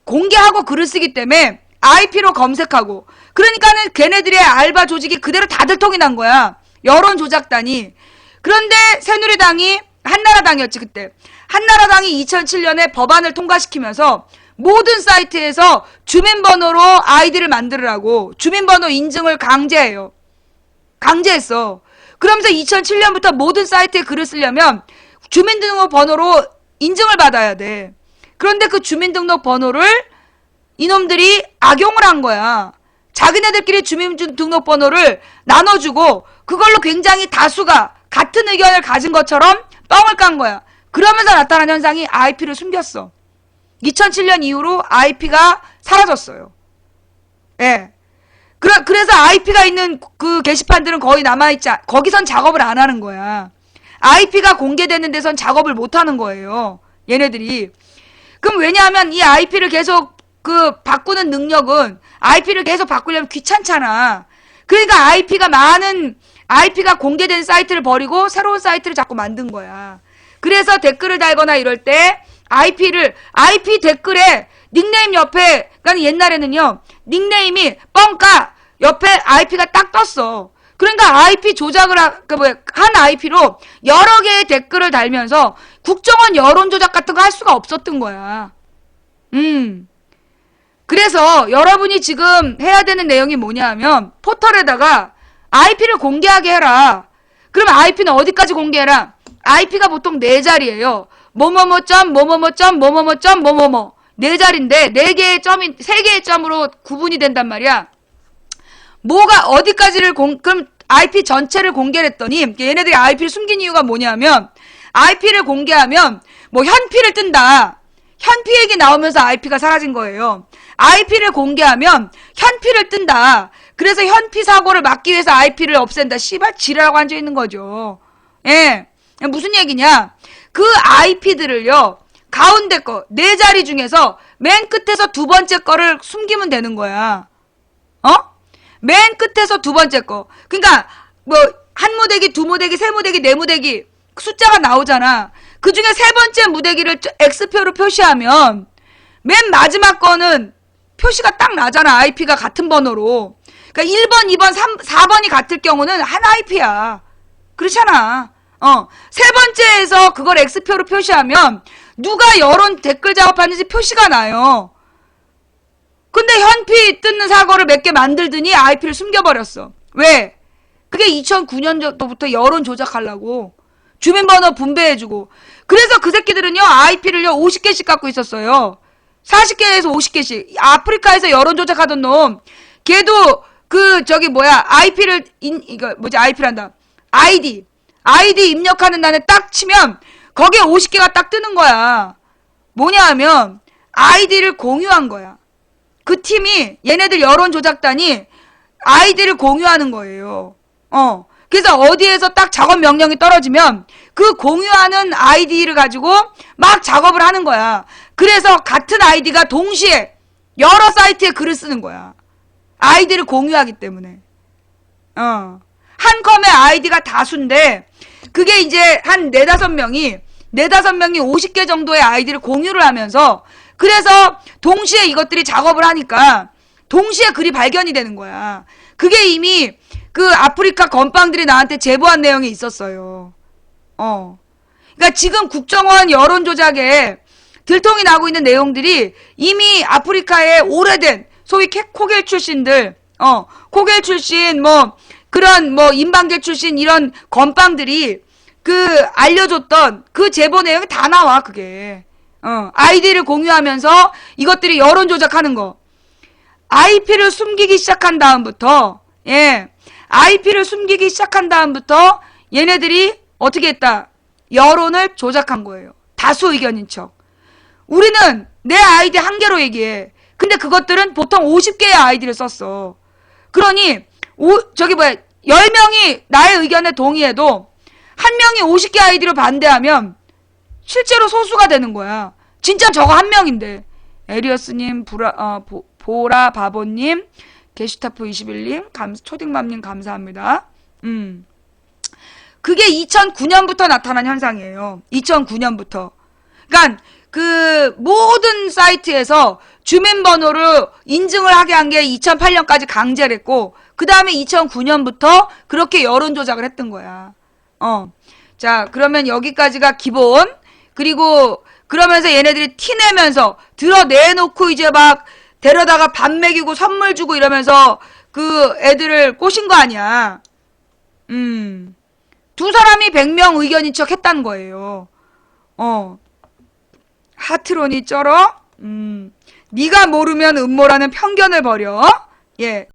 공개하고 글을 쓰기 때문에 IP로 검색하고 그러니까는 걔네들의 알바 조직이 그대로 다들 통이 난 거야. 여론 조작단이. 그런데 새누리당이 한나라당이었지 그때. 한나라당이 2007년에 법안을 통과시키면서 모든 사이트에서 주민번호로 아이디를 만들으라고 주민번호 인증을 강제해요. 강제했어. 그러면서 2007년부터 모든 사이트에 글을 쓰려면 주민등록번호로 인증을 받아야 돼. 그런데 그 주민등록번호를 이놈들이 악용을 한 거야. 자기네들끼리 주민등록번호를 나눠주고 그걸로 굉장히 다수가 같은 의견을 가진 것처럼 뻥을 깐 거야. 그러면서 나타난 현상이 IP를 숨겼어. 2007년 이후로 IP가 사라졌어요. 예. 그래서 IP가 있는 그 게시판들은 거의 남아있지, 거기선 작업을 안 하는 거야. IP가 공개되는 데선 작업을 못 하는 거예요. 얘네들이. 그럼 왜냐하면 이 IP를 계속 바꾸는 능력은 IP를 계속 바꾸려면 귀찮잖아. 그러니까 IP가 공개된 사이트를 버리고 새로운 사이트를 자꾸 만든 거야. 그래서 댓글을 달거나 이럴 때 IP 댓글에 닉네임 옆에, 그러니까 옛날에는요, 닉네임이 뻥까 옆에 IP가 딱 떴어. 그러니까 IP 조작을 한 IP로 여러 개의 댓글을 달면서 국정원 여론 조작 같은 거 할 수가 없었던 거야. 그래서 여러분이 지금 해야 되는 내용이 뭐냐 하면 포털에다가 IP를 공개하게 해라. 그러면 IP는 어디까지 공개해라? IP가 보통 4자리예요. 뭐뭐뭐점 뭐뭐뭐점 뭐뭐뭐점 뭐뭐뭐 4자리인데 4개의 점이 3개의 점으로 구분이 된단 말이야. 뭐가 어디까지를 그럼 IP 전체를 공개를 했더니 얘네들이 IP를 숨긴 이유가 뭐냐면 IP를 공개하면 뭐 현피를 뜬다. 현피 얘기 나오면서 IP가 사라진 거예요. IP를 공개하면 현피를 뜬다. 그래서 현피 사고를 막기 위해서 IP를 없앤다. 씨발 지랄하고 앉아있는 거죠. 예. 무슨 얘기냐. 그 IP들을요. 가운데 거 4자리 중에서 맨 끝에서 2번째 거를 숨기면 되는 거야. 맨 끝에서 2번째 거. 그러니까 뭐 한 무대기, 2무대기, 3무대기, 4무대기 숫자가 나오잖아. 그 중에 3번째 무대기를 X표로 표시하면 맨 마지막 거는 표시가 딱 나잖아. IP가 같은 번호로. 그러니까 1번, 2번, 3, 4번이 같을 경우는 한 IP야. 그렇잖아. 세 번째에서 그걸 X표로 표시하면 누가 여론 댓글 작업하는지 표시가 나요. 근데 현피 뜯는 사고를 몇 개 만들더니 IP를 숨겨버렸어. 왜? 그게 2009년도부터 여론 조작하려고. 주민번호 분배해주고. 그래서 그 새끼들은요, IP를요, 50개씩 갖고 있었어요. 40개에서 50개씩. 아프리카에서 여론 조작하던 놈. 걔도, IP를, IP란다. ID 입력하는 날에 딱 치면, 거기에 50개가 딱 뜨는 거야. 뭐냐 하면, 아이디를 공유한 거야. 그 팀이, 얘네들 여론 조작단이, 아이디를 공유하는 거예요. 그래서 어디에서 딱 작업 명령이 떨어지면 그 공유하는 아이디를 가지고 막 작업을 하는 거야. 그래서 같은 아이디가 동시에 여러 사이트에 글을 쓰는 거야. 아이디를 공유하기 때문에. 한 컴의 아이디가 다수인데 그게 이제 한 4-5명이 50개 정도의 아이디를 공유를 하면서 그래서 동시에 이것들이 작업을 하니까 동시에 글이 발견이 되는 거야. 그게 이미 그 아프리카 건빵들이 나한테 제보한 내용이 있었어요. 그러니까 지금 국정원 여론 조작에 들통이 나고 있는 내용들이 이미 아프리카의 오래된 소위 코겔 출신들, 코겔 출신 그런 인방계 출신 이런 건빵들이 알려줬던 그 제보 내용이 다 나와 그게. 아이디를 공유하면서 이것들이 여론 조작하는 거. IP를 숨기기 시작한 다음부터 IP를 숨기기 시작한 다음부터 얘네들이 어떻게 했다? 여론을 조작한 거예요. 다수 의견인 척. 우리는 내 아이디 한 개로 얘기해. 근데 그것들은 보통 50개의 아이디를 썼어. 그러니 10명이 나의 의견에 동의해도 한 명이 50개 아이디로 반대하면 실제로 소수가 되는 거야. 진짜 저거 한 명인데. 에리어스님, 보라바보님, 게슈타프 21님, 초딩맘님 감사합니다. 그게 2009년부터 나타난 현상이에요. 2009년부터. 그러니까 그 모든 사이트에서 주민번호를 인증을 하게 한 게 2008년까지 강제를 했고 그 다음에 2009년부터 그렇게 여론 조작을 했던 거야. 자, 그러면 여기까지가 기본. 그리고 그러면서 얘네들이 티내면서 드러내놓고 이제 막 데려다가 밥 먹이고 선물 주고 이러면서 그 애들을 꼬신 거 아니야. 두 사람이 100명 의견인 척 했다는 거예요. 하트론이 쩔어? 네가 모르면 음모라는 편견을 버려. 예.